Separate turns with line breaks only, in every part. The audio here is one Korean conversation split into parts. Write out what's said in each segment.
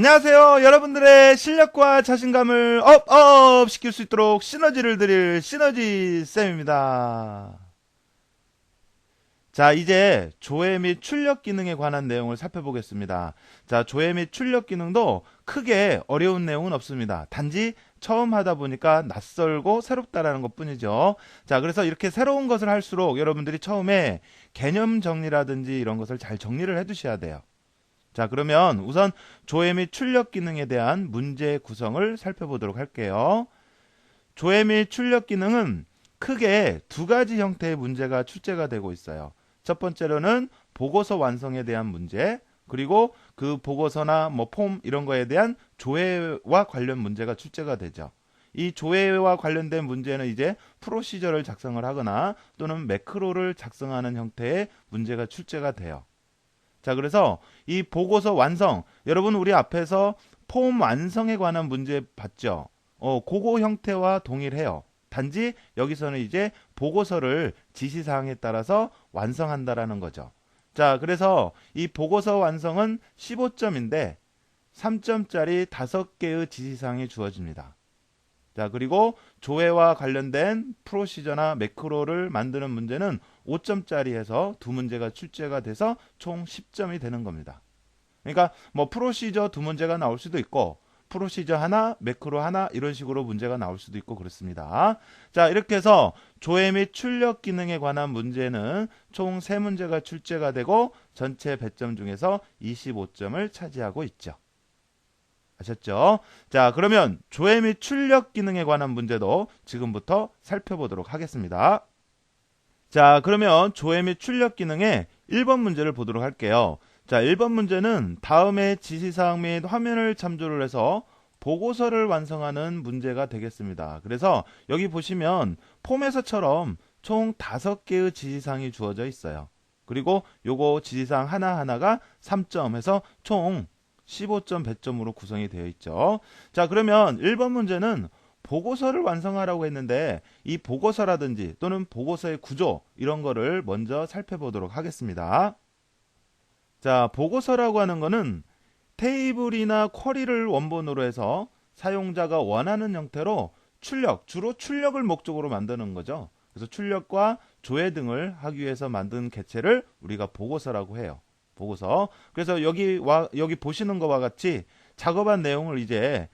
안녕하세요. 여러분들의 실력과 자신감을 업업 시킬 수 있도록 시너지를 드릴 시너지 쌤입니다. 자, 이제 조회 및 출력 기능에 관한 내용을 살펴보겠습니다. 자, 조회 및 출력 기능도 크게 어려운 내용은 없습니다. 단지 처음 하다 보니까 낯설고 새롭다라는 것 뿐이죠. 자, 그래서 이렇게 새로운 것을 할수록 여러분들이 처음에 개념 정리라든지 이런 것을 잘 정리를 해 두셔야 돼요. 자, 그러면 우선 조회 및 출력 기능에 대한 문제 구성을 살펴보도록 할게요. 조회 및 출력 기능은 크게 두 가지 형태의 문제가 출제가 되고 있어요. 첫 번째로는 보고서 완성에 대한 문제, 그리고 그 보고서나 뭐 폼 이런 거에 대한 조회와 관련 문제가 출제가 되죠. 이 조회와 관련된 문제는 이제 프로시저를 작성을 하거나 또는 매크로를 작성하는 형태의 문제가 출제가 돼요. 자, 그래서 이 보고서 완성, 여러분 우리 앞에서 폼 완성에 관한 문제 봤죠? 그거 형태와 동일해요. 단지 여기서는 이제 보고서를 지시사항에 따라서 완성한다라는 거죠. 자, 그래서 이 보고서 완성은 15점인데 3점짜리 5개의 지시사항이 주어집니다. 자, 그리고 조회와 관련된 프로시저나 매크로를 만드는 문제는 5점짜리에서 두 문제가 출제가 돼서 총 10점이 되는 겁니다. 그러니까 뭐 프로시저 두 문제가 나올 수도 있고 프로시저 하나, 매크로 하나 이런 식으로 문제가 나올 수도 있고 그렇습니다. 자, 이렇게 해서 조회 및 출력 기능에 관한 문제는 총 3문제가 출제가 되고 전체 100점 중에서 25점을 차지하고 있죠. 아셨죠? 자, 그러면 조회 및 출력 기능에 관한 문제도 지금부터 살펴보도록 하겠습니다. 자, 그러면 조회 및 출력 기능의 1번 문제를 보도록 할게요. 자, 1번 문제는 다음의 지시사항 및 화면을 참조를 해서 보고서를 완성하는 문제가 되겠습니다. 그래서 여기 보시면 폼에서처럼 총 5개의 지시사항이 주어져 있어요. 그리고 요거 지시사항 하나하나가 3점 해서 총 15점 100점으로 구성이 되어 있죠. 자, 그러면 1번 문제는 보고서를 완성하라고 했는데 이 보고서라든지 또는 보고서의 구조 이런 거를 먼저 살펴보도록 하겠습니다. 자, 보고서라고 하는 거는 테이블이나 쿼리를 원본으로 해서 사용자가 원하는 형태로 주로 출력을 목적으로 만드는 거죠. 그래서 출력과 조회 등을 하기 위해서 만든 개체를 우리가 보고서라고 해요. 보고서. 그래서 여기 보시는 것과 같이 작업한 내용을 이제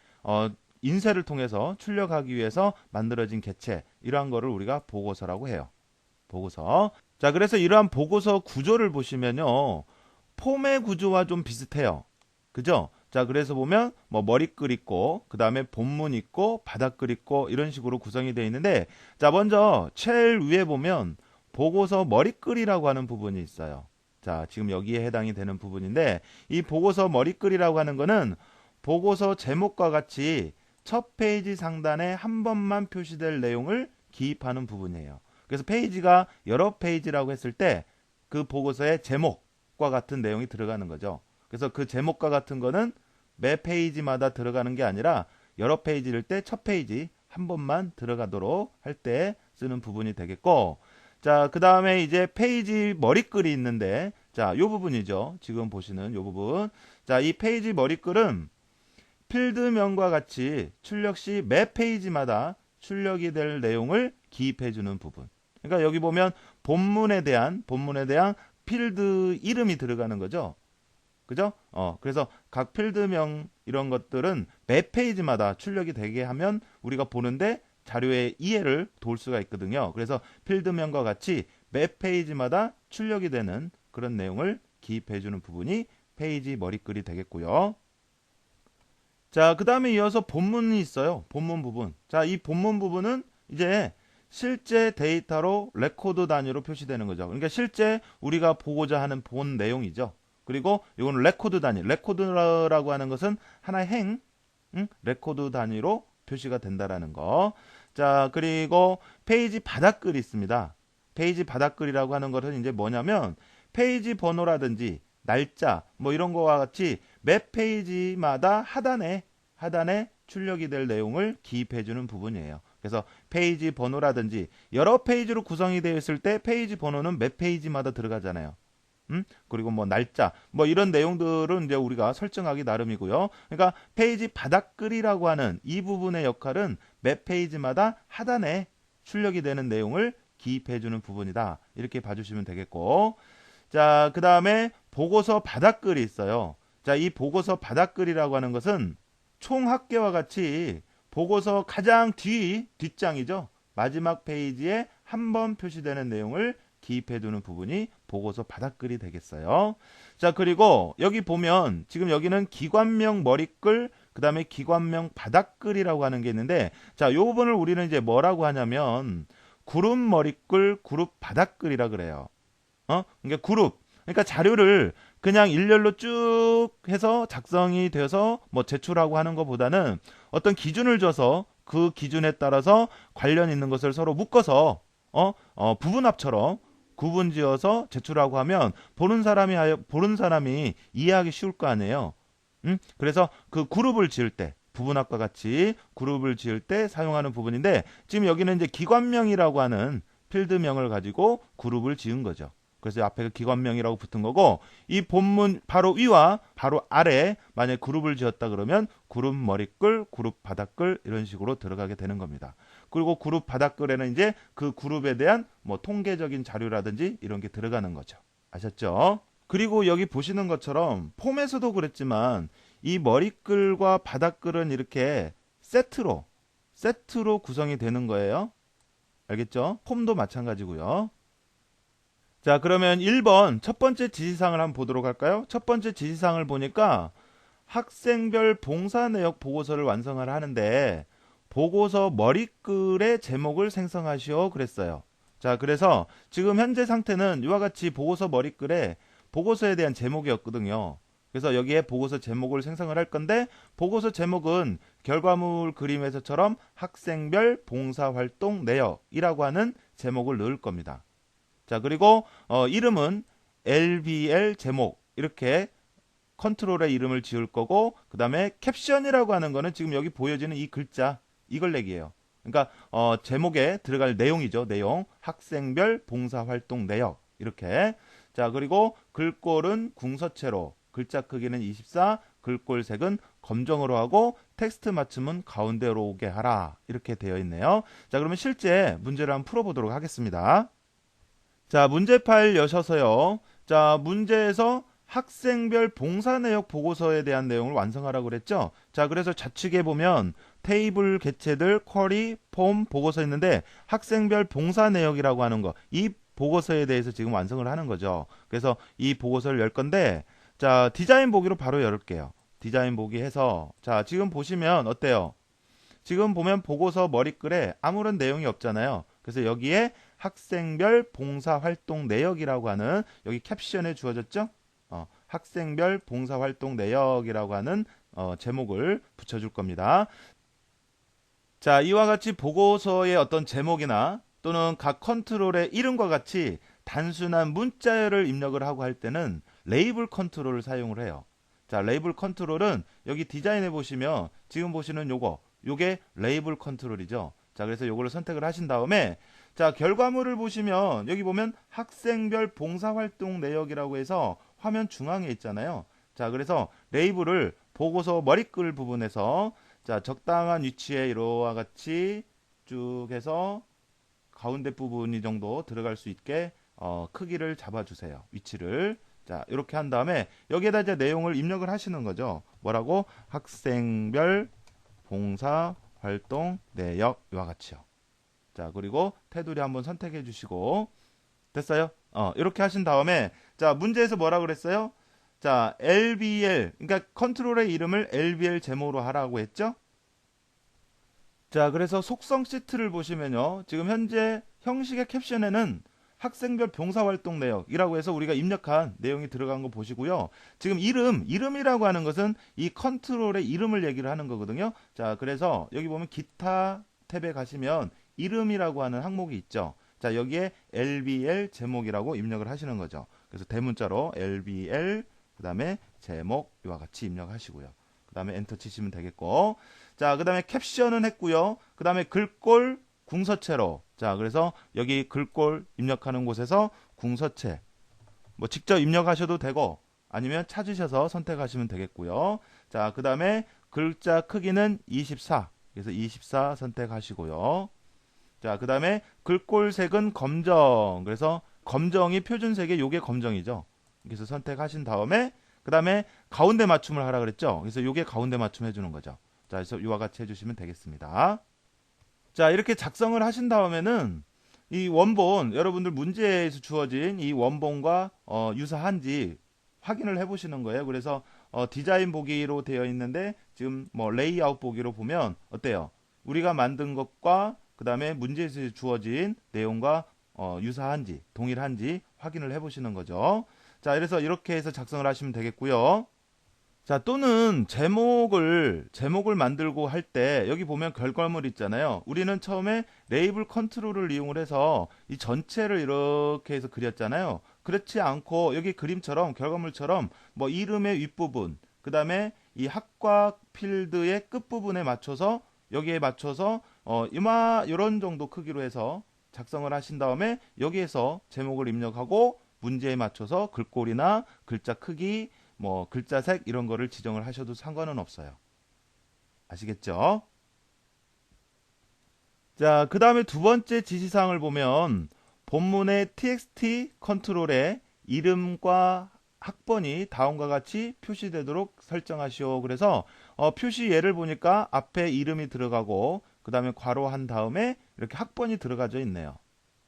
인쇄를 통해서 출력하기 위해서 만들어진 개체 이러한 거를 우리가 보고서라고 해요. 보고서. 자, 그래서 이러한 보고서 구조를 보시면요. 폼의 구조와 좀 비슷해요. 그죠? 자, 그래서 보면 뭐 머리글 있고 그다음에 본문 있고 바닥글 있고 이런 식으로 구성이 되어 있는데 자, 먼저 제일 위에 보면 보고서 머리글이라고 하는 부분이 있어요. 자, 지금 여기에 해당이 되는 부분인데 이 보고서 머리글이라고 하는 거는 보고서 제목과 같이 첫 페이지 상단에 한 번만 표시될 내용을 기입하는 부분이에요. 그래서 페이지가 여러 페이지라고 했을 때 그 보고서의 제목과 같은 내용이 들어가는 거죠. 그래서 그 제목과 같은 거는 매 페이지마다 들어가는 게 아니라 여러 페이지일 때 첫 페이지 한 번만 들어가도록 할 때 쓰는 부분이 되겠고, 자, 그 다음에 이제 페이지 머리글이 있는데, 자, 요 부분이죠. 지금 보시는 요 부분. 자, 이 페이지 머리글은 필드명과 같이 출력 시 매 페이지마다 출력이 될 내용을 기입해주는 부분. 그러니까 여기 보면 본문에 대한 필드 이름이 들어가는 거죠. 그죠? 그래서 각 필드명 이런 것들은 매 페이지마다 출력이 되게 하면 우리가 보는데 자료의 이해를 도울 수가 있거든요. 그래서 필드명과 같이 매 페이지마다 출력이 되는 그런 내용을 기입해주는 부분이 페이지 머리글이 되겠고요. 자, 그 다음에 이어서 본문이 있어요. 본문 부분. 자, 이 본문 부분은 이제 실제 데이터로 레코드 단위로 표시되는 거죠. 그러니까 실제 우리가 보고자 하는 본 내용이죠. 그리고 이건 레코드 단위. 레코드라고 하는 것은 하나의 레코드 단위로 표시가 된다라는 거. 자, 그리고 페이지 바닥글이 있습니다. 페이지 바닥글이라고 하는 것은 이제 뭐냐면 페이지 번호라든지 날짜 뭐 이런 거와 같이 매 페이지마다 하단에 출력이 될 내용을 기입해 주는 부분이에요. 그래서 페이지 번호라든지 여러 페이지로 구성이 되어 있을 때 페이지 번호는 몇 페이지마다 들어가잖아요. 그리고 뭐 날짜, 뭐 이런 내용들은 이제 우리가 설정하기 나름이고요. 그러니까 페이지 바닥글이라고 하는 이 부분의 역할은 매 페이지마다 하단에 출력이 되는 내용을 기입해주는 부분이다. 이렇게 봐주시면 되겠고, 자, 그 다음에 보고서 바닥글이 있어요. 자, 이 보고서 바닥글이라고 하는 것은 총 합계와 같이 보고서 가장 뒷장이죠. 마지막 페이지에 한 번 표시되는 내용을 기입해두는 부분이 보고서 바닥글이 되겠어요. 자, 그리고 여기 보면 지금 여기는 기관명 머리글, 그 다음에 기관명 바닥글이라고 하는 게 있는데, 자, 요 부분을 우리는 이제 뭐라고 하냐면 그룹 머리글, 그룹 바닥글이라 그래요. 그러니까 그룹, 그러니까 자료를 그냥 일렬로 쭉 해서 작성이 되어서 뭐 제출하고 하는 것보다는 어떤 기준을 줘서 그 기준에 따라서 관련 있는 것을 서로 묶어서 부분합처럼 구분지어서 제출하고 하면 보는 사람이 이해하기 쉬울 거 아니에요. 그래서 그 그룹을 지을 때 부분합과 같이 그룹을 지을 때 사용하는 부분인데, 지금 여기는 이제 기관명이라고 하는 필드명을 가지고 그룹을 지은 거죠. 그래서 앞에 그 기관명이라고 붙은 거고, 이 본문 바로 위와 바로 아래 만약에 그룹을 지었다 그러면 그룹 머리글, 그룹 바닥글 이런 식으로 들어가게 되는 겁니다. 그리고 그룹 바닥글에는 이제 그 그룹에 대한 뭐 통계적인 자료라든지 이런 게 들어가는 거죠. 아셨죠? 그리고 여기 보시는 것처럼 폼에서도 그랬지만 이 머리글과 바닥글은 이렇게 세트로 구성이 되는 거예요. 알겠죠? 폼도 마찬가지고요. 자, 그러면 1번 첫 번째 지시사항을 한번 보도록 할까요? 첫 번째 지시사항을 보니까 학생별 봉사 내역 보고서를 완성을 하는데 보고서 머리글의 제목을 생성하시오 그랬어요. 자, 그래서 지금 현재 상태는 이와 같이 보고서 머리글에 보고서에 대한 제목이었거든요. 그래서 여기에 보고서 제목을 생성을 할 건데, 보고서 제목은 결과물 그림에서처럼 학생별 봉사활동 내역이라고 하는 제목을 넣을 겁니다. 자, 그리고 이름은 LBL 제목 이렇게 컨트롤의 이름을 지을 거고, 그 다음에 캡션이라고 하는 거는 지금 여기 보여지는 이 글자 이걸 내기예요. 그러니까 제목에 들어갈 내용이죠. 내용 학생별 봉사활동 내역 이렇게. 자, 그리고 글꼴은 궁서체로, 글자 크기는 24, 글꼴 색은 검정으로 하고 텍스트 맞춤은 가운데로 오게 하라 이렇게 되어 있네요. 자, 그러면 실제 문제를 한번 풀어보도록 하겠습니다. 자, 문제 파일 여셔서요. 자, 문제에서 학생별 봉사 내역 보고서에 대한 내용을 완성하라고 그랬죠. 자, 그래서 좌측에 보면 테이블 개체들, 쿼리, 폼, 보고서 있는데 학생별 봉사 내역이라고 하는 거, 이 보고서에 대해서 지금 완성을 하는 거죠. 그래서 이 보고서를 열 건데, 자, 디자인 보기로 바로 열을게요. 디자인 보기 해서, 자, 지금 보시면 어때요? 지금 보면 보고서 머리글에 아무런 내용이 없잖아요. 그래서 여기에 학생별 봉사활동 내역이라고 하는, 여기 캡션에 주어졌죠? 학생별 봉사활동 내역이라고 하는 제목을 붙여줄 겁니다. 자, 이와 같이 보고서의 어떤 제목이나 또는 각 컨트롤의 이름과 같이 단순한 문자열을 입력을 하고 할 때는 레이블 컨트롤을 사용을 해요. 자, 레이블 컨트롤은 여기 디자인해 보시면 지금 보시는 요게 레이블 컨트롤이죠. 자, 그래서 요거를 선택을 하신 다음에, 자, 결과물을 보시면 여기 보면 학생별 봉사활동 내역이라고 해서 화면 중앙에 있잖아요. 자, 그래서 레이블을 보고서 머리글 부분에서, 자, 적당한 위치에 이와 같이 쭉 해서 가운데 부분이 정도 들어갈 수 있게 크기를 잡아주세요. 위치를. 자, 이렇게 한 다음에 여기에다 이제 내용을 입력을 하시는 거죠. 뭐라고? 학생별 봉사활동 내역 이와 같이요. 자, 그리고 테두리 한번 선택해 주시고, 됐어요? 이렇게 하신 다음에, 자, 문제에서 뭐라 그랬어요? 자, LBL, 그러니까 컨트롤의 이름을 LBL 제목으로 하라고 했죠? 자, 그래서 속성 시트를 보시면요. 지금 현재 형식의 캡션에는 학생별 봉사활동 내역이라고 해서 우리가 입력한 내용이 들어간 거 보시고요. 지금 이름이라고 하는 것은 이 컨트롤의 이름을 얘기를 하는 거거든요. 자, 그래서 여기 보면 기타 탭에 가시면 이름이라고 하는 항목이 있죠. 자, 여기에 LBL 제목이라고 입력을 하시는 거죠. 그래서 대문자로 LBL 그 다음에 제목 이와 같이 입력하시고요. 그 다음에 엔터 치시면 되겠고, 자, 그 다음에 캡션은 했고요. 그 다음에 글꼴 궁서체로, 자, 그래서 여기 글꼴 입력하는 곳에서 궁서체 뭐 직접 입력하셔도 되고 아니면 찾으셔서 선택하시면 되겠고요. 자, 그 다음에 글자 크기는 24. 그래서 24 선택하시고요. 자, 그 다음에 글꼴색은 검정. 그래서 검정이 표준색에 요게 검정이죠. 그래서 선택하신 다음에 그 다음에 가운데 맞춤을 하라 그랬죠. 그래서 요게 가운데 맞춤 해주는 거죠. 자, 그래서 이와 같이 해주시면 되겠습니다. 자, 이렇게 작성을 하신 다음에는 이 원본, 여러분들 문제에서 주어진 이 원본과 유사한지 확인을 해보시는 거예요. 그래서 디자인 보기로 되어 있는데 지금 뭐 레이아웃 보기로 보면 어때요? 우리가 만든 것과 그 다음에 문제에서 주어진 내용과 유사한지 동일한지 확인을 해보시는 거죠. 자, 그래서 이렇게 해서 작성을 하시면 되겠고요. 자, 또는 제목을 만들고 할 때 여기 보면 결과물 있잖아요. 우리는 처음에 레이블 컨트롤을 이용을 해서 이 전체를 이렇게 해서 그렸잖아요. 그렇지 않고 여기 그림처럼 결과물처럼 뭐 이름의 윗부분, 그 다음에 이 학과 필드의 끝부분에 맞춰서 여기에 맞춰서 이런 정도 크기로 해서 작성을 하신 다음에 여기에서 제목을 입력하고 문제에 맞춰서 글꼴이나 글자 크기 뭐 글자색 이런 거를 지정을 하셔도 상관은 없어요. 아시겠죠? 자, 그 다음에 두 번째 지시사항을 보면 본문의 txt 컨트롤에 이름과 학번이 다음과 같이 표시되도록 설정하시오. 그래서 표시 예를 보니까 앞에 이름이 들어가고 그 다음에 괄호한 다음에 이렇게 학번이 들어가져 있네요.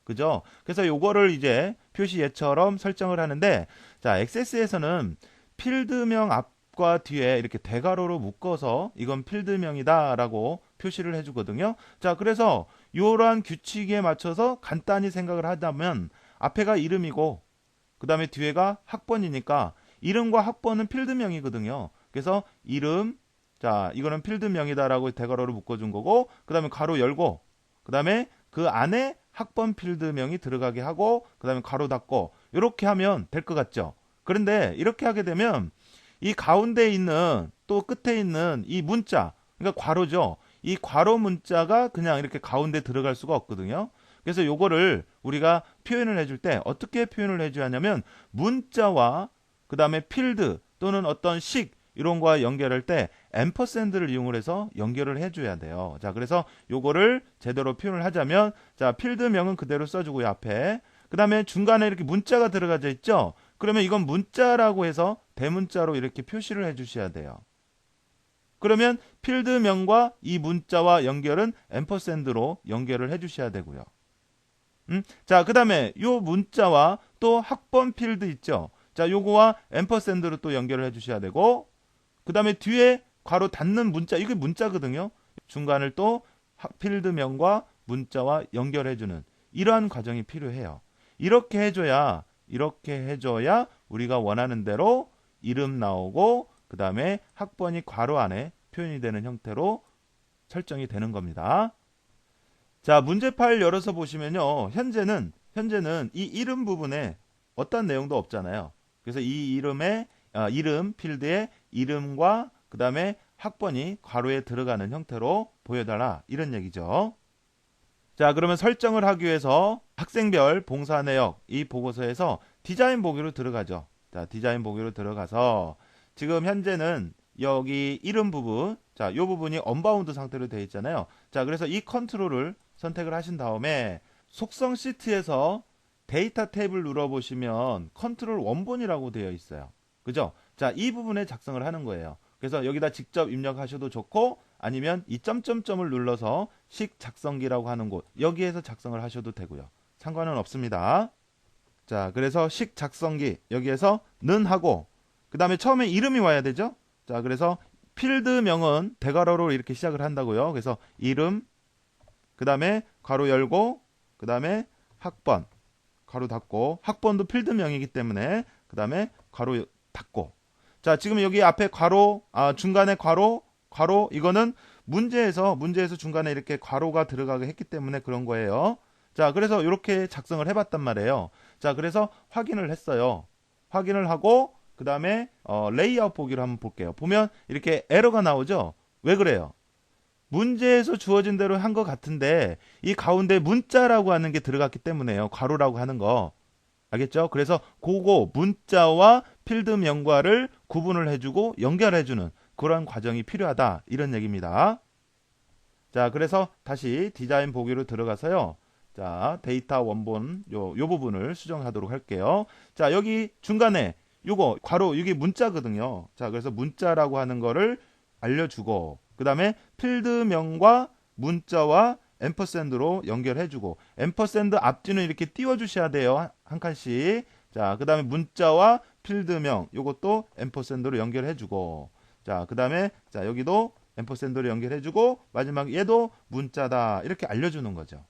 그죠? 그래서 요거를 이제 표시 예처럼 설정을 하는데, 자, 액세스에서는 필드명 앞과 뒤에 이렇게 대괄호로 묶어서 이건 필드명이다 라고 표시를 해주거든요. 자, 그래서 이러한 규칙에 맞춰서 간단히 생각을 하자면 앞에가 이름이고 그 다음에 뒤에가 학번이니까 이름과 학번은 필드명이거든요. 그래서 이름, 자, 이거는 필드명이다 라고 대괄호로 묶어준 거고 그 다음에 괄호 열고 그 다음에 그 안에 학번 필드명이 들어가게 하고 그 다음에 괄호 닫고 이렇게 하면 될 것 같죠. 그런데 이렇게 하게 되면 이 가운데 있는 또 끝에 있는 이 문자, 그러니까 괄호죠. 이 괄호 문자가 그냥 이렇게 가운데 들어갈 수가 없거든요. 그래서 요거를 우리가 표현을 해줄 때 어떻게 표현을 해줘야 하냐면 문자와 그 다음에 필드 또는 어떤 식 이런 거와 연결할 때 앰퍼샌드를 이용을 해서 연결을 해줘야 돼요. 자, 그래서 요거를 제대로 표현을 하자면 자, 필드명은 그대로 써주고요, 앞에. 그 다음에 중간에 이렇게 문자가 들어가져 있죠. 그러면 이건 문자라고 해서 대문자로 이렇게 표시를 해주셔야 돼요. 그러면 필드명과 이 문자와 연결은 앰퍼샌드로 연결을 해주셔야 되고요. 자, 그 다음에 요 문자와 또 학번 필드 있죠. 자, 요거와 앰퍼샌드로 또 연결을 해주셔야 되고, 그 다음에 뒤에 괄호 닫는 문자, 이게 문자거든요. 중간을 또 필드명과 문자와 연결해주는 이러한 과정이 필요해요. 이렇게 해줘야 우리가 원하는 대로 이름 나오고 그 다음에 학번이 괄호 안에 표현이 되는 형태로 설정이 되는 겁니다. 자, 문제 파일 열어서 보시면요. 현재는 이 이름 부분에 어떤 내용도 없잖아요. 그래서 이 이름 필드에 이름과 그 다음에 학번이 괄호에 들어가는 형태로 보여달라 이런 얘기죠. 자, 그러면 설정을 하기 위해서 학생별 봉사 내역 이 보고서에서 디자인 보기로 들어가죠. 자, 디자인 보기로 들어가서 지금 현재는 여기 이름 부분, 자, 요 부분이 언바운드 상태로 되어 있잖아요. 자, 그래서 이 컨트롤을 선택을 하신 다음에 속성 시트에서 데이터 탭을 눌러보시면 컨트롤 원본이라고 되어 있어요. 그죠? 자, 이 부분에 작성을 하는 거예요. 그래서 여기다 직접 입력하셔도 좋고 아니면 이 점점점을 눌러서 식 작성기라고 하는 곳 여기에서 작성을 하셔도 되고요. 상관은 없습니다. 자, 그래서 식 작성기 여기에서 는 하고 그 다음에 처음에 이름이 와야 되죠. 자, 그래서 필드명은 대괄호로 이렇게 시작을 한다고요. 그래서 이름 그 다음에 괄호 열고 그 다음에 학번 괄호 닫고 학번도 필드명이기 때문에 그 다음에 괄호 닫고 자, 지금 여기 앞에 괄호 중간에 괄호 이거는 문제에서 중간에 이렇게 괄호가 들어가게 했기 때문에 그런 거예요. 자, 그래서 이렇게 작성을 해봤단 말이에요. 자, 그래서 확인을 했어요. 확인을 하고 그 다음에 레이아웃 보기로 한번 볼게요. 보면 이렇게 에러가 나오죠. 왜 그래요? 문제에서 주어진 대로 한 것 같은데 이 가운데 문자라고 하는 게 들어갔기 때문에요. 괄호라고 하는 거. 알겠죠? 그래서 그거 문자와 필드명과를 구분을 해주고 연결해주는 그런 과정이 필요하다. 이런 얘기입니다. 자, 그래서 다시 디자인 보기로 들어가서요. 자, 데이터 원본 요 부분을 수정하도록 할게요. 자, 여기 중간에 요거 괄호 이게 문자거든요. 자, 그래서 문자라고 하는 거를 알려주고 그 다음에 필드명과 문자와 앰퍼샌드로 연결해주고 앰퍼샌드 앞뒤는 이렇게 띄워주셔야 돼요. 한 칸씩. 자, 그 다음에 문자와 필드명 요것도 앰퍼샌드로 연결해주고 자, 그 다음에 자 여기도 앰퍼샌드로 연결해주고 마지막 얘도 문자다 이렇게 알려주는 거죠.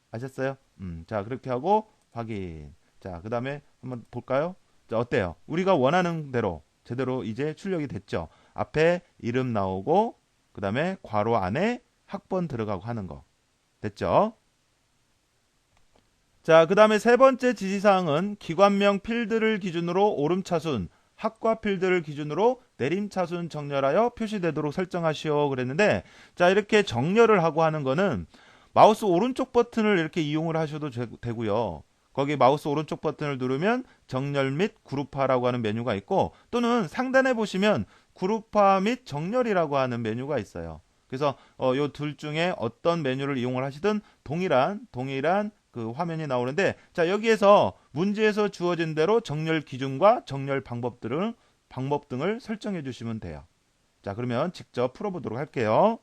아셨어요? 자 그렇게 하고 확인. 자, 그 다음에 한번 볼까요? 자, 어때요? 우리가 원하는 대로 제대로 이제 출력이 됐죠. 앞에 이름 나오고 그 다음에 괄호 안에 학번 들어가고 하는 거 됐죠? 자, 그 다음에 세 번째 지시사항은 기관명 필드를 기준으로 오름차순, 학과 필드를 기준으로 내림차순 정렬하여 표시되도록 설정하시오 그랬는데 자, 이렇게 정렬을 하고 하는 거는 마우스 오른쪽 버튼을 이렇게 이용을 하셔도 되고요. 거기 마우스 오른쪽 버튼을 누르면 정렬 및 그룹화라고 하는 메뉴가 있고 또는 상단에 보시면 그룹화 및 정렬이라고 하는 메뉴가 있어요. 그래서 요 둘 중에 어떤 메뉴를 이용을 하시든 동일한 그 화면이 나오는데 자, 여기에서 문제에서 주어진 대로 정렬 기준과 정렬 방법 등을 설정해 주시면 돼요. 자, 그러면 직접 풀어보도록 할게요.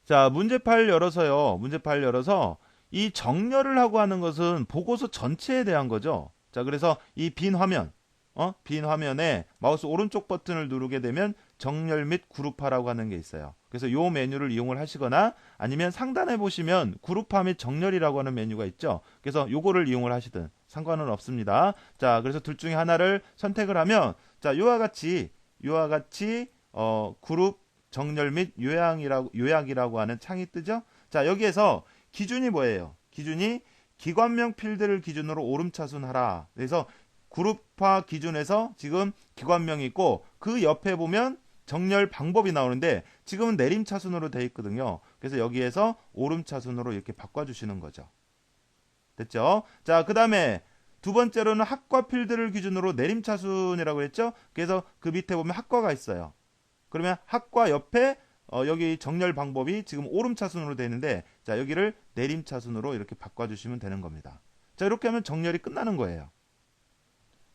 자, 문제 파일 열어서요. 문제 파일 열어서 이 정렬을 하고 하는 것은 보고서 전체에 대한 거죠. 자, 그래서 이 빈 화면, 빈 화면에 마우스 오른쪽 버튼을 누르게 되면 정렬 및 그룹화라고 하는 게 있어요. 그래서 이 메뉴를 이용을 하시거나 아니면 상단에 보시면 그룹화 및 정렬이라고 하는 메뉴가 있죠. 그래서 요거를 이용을 하시든 상관은 없습니다. 자, 그래서 둘 중에 하나를 선택을 하면 자, 요와 같이 그룹 정렬 및 요약이라고 하는 창이 뜨죠. 자, 여기에서 기준이 뭐예요? 기준이 기관명 필드를 기준으로 오름차순하라. 그래서 그룹화 기준에서 지금 기관명이 있고 그 옆에 보면 정렬 방법이 나오는데 지금은 내림차순으로 되어 있거든요. 그래서 여기에서 오름차순으로 이렇게 바꿔주시는 거죠. 됐죠? 자, 그 다음에 두 번째로는 학과 필드를 기준으로 내림차순이라고 했죠? 그래서 그 밑에 보면 학과가 있어요. 그러면 학과 옆에 여기 정렬 방법이 지금 오름차순으로 되어 있는데 자, 여기를 내림차순으로 이렇게 바꿔주시면 되는 겁니다. 자, 이렇게 하면 정렬이 끝나는 거예요.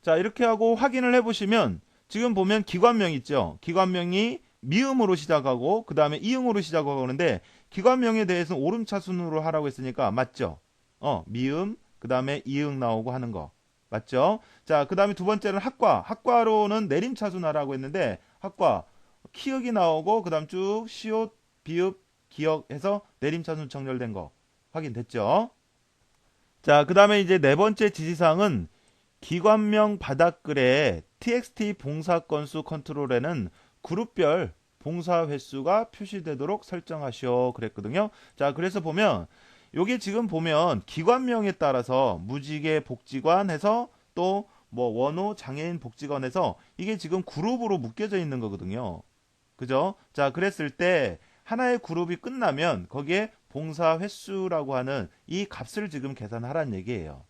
자, 이렇게 하고 확인을 해보시면 지금 보면 기관명 있죠. 기관명이 미음으로 시작하고 그 다음에 이응으로 시작하고 하는데 기관명에 대해서는 오름차순으로 하라고 했으니까 맞죠? 미음 그 다음에 이응 나오고 하는 거 맞죠? 자, 그 다음에 두 번째는 학과로는 내림차순하라고 했는데 학과 키읔이 나오고 그 다음 쭉 시옷 비읍 기역 해서 내림차순 정렬된 거 확인됐죠? 자, 그 다음에 이제 네 번째 지시사항은 기관명 바닥글에 txt 봉사 건수 컨트롤에는 그룹별 봉사 횟수가 표시되도록 설정하시오 그랬거든요. 자, 그래서 보면 요게 지금 보면 기관명에 따라서 무지개 복지관 해서 또 뭐 원호 장애인 복지관에서 이게 지금 그룹으로 묶여져 있는 거거든요. 그죠? 자, 그랬을 때 하나의 그룹이 끝나면 거기에 봉사 횟수라고 하는 이 값을 지금 계산하라는 얘기예요.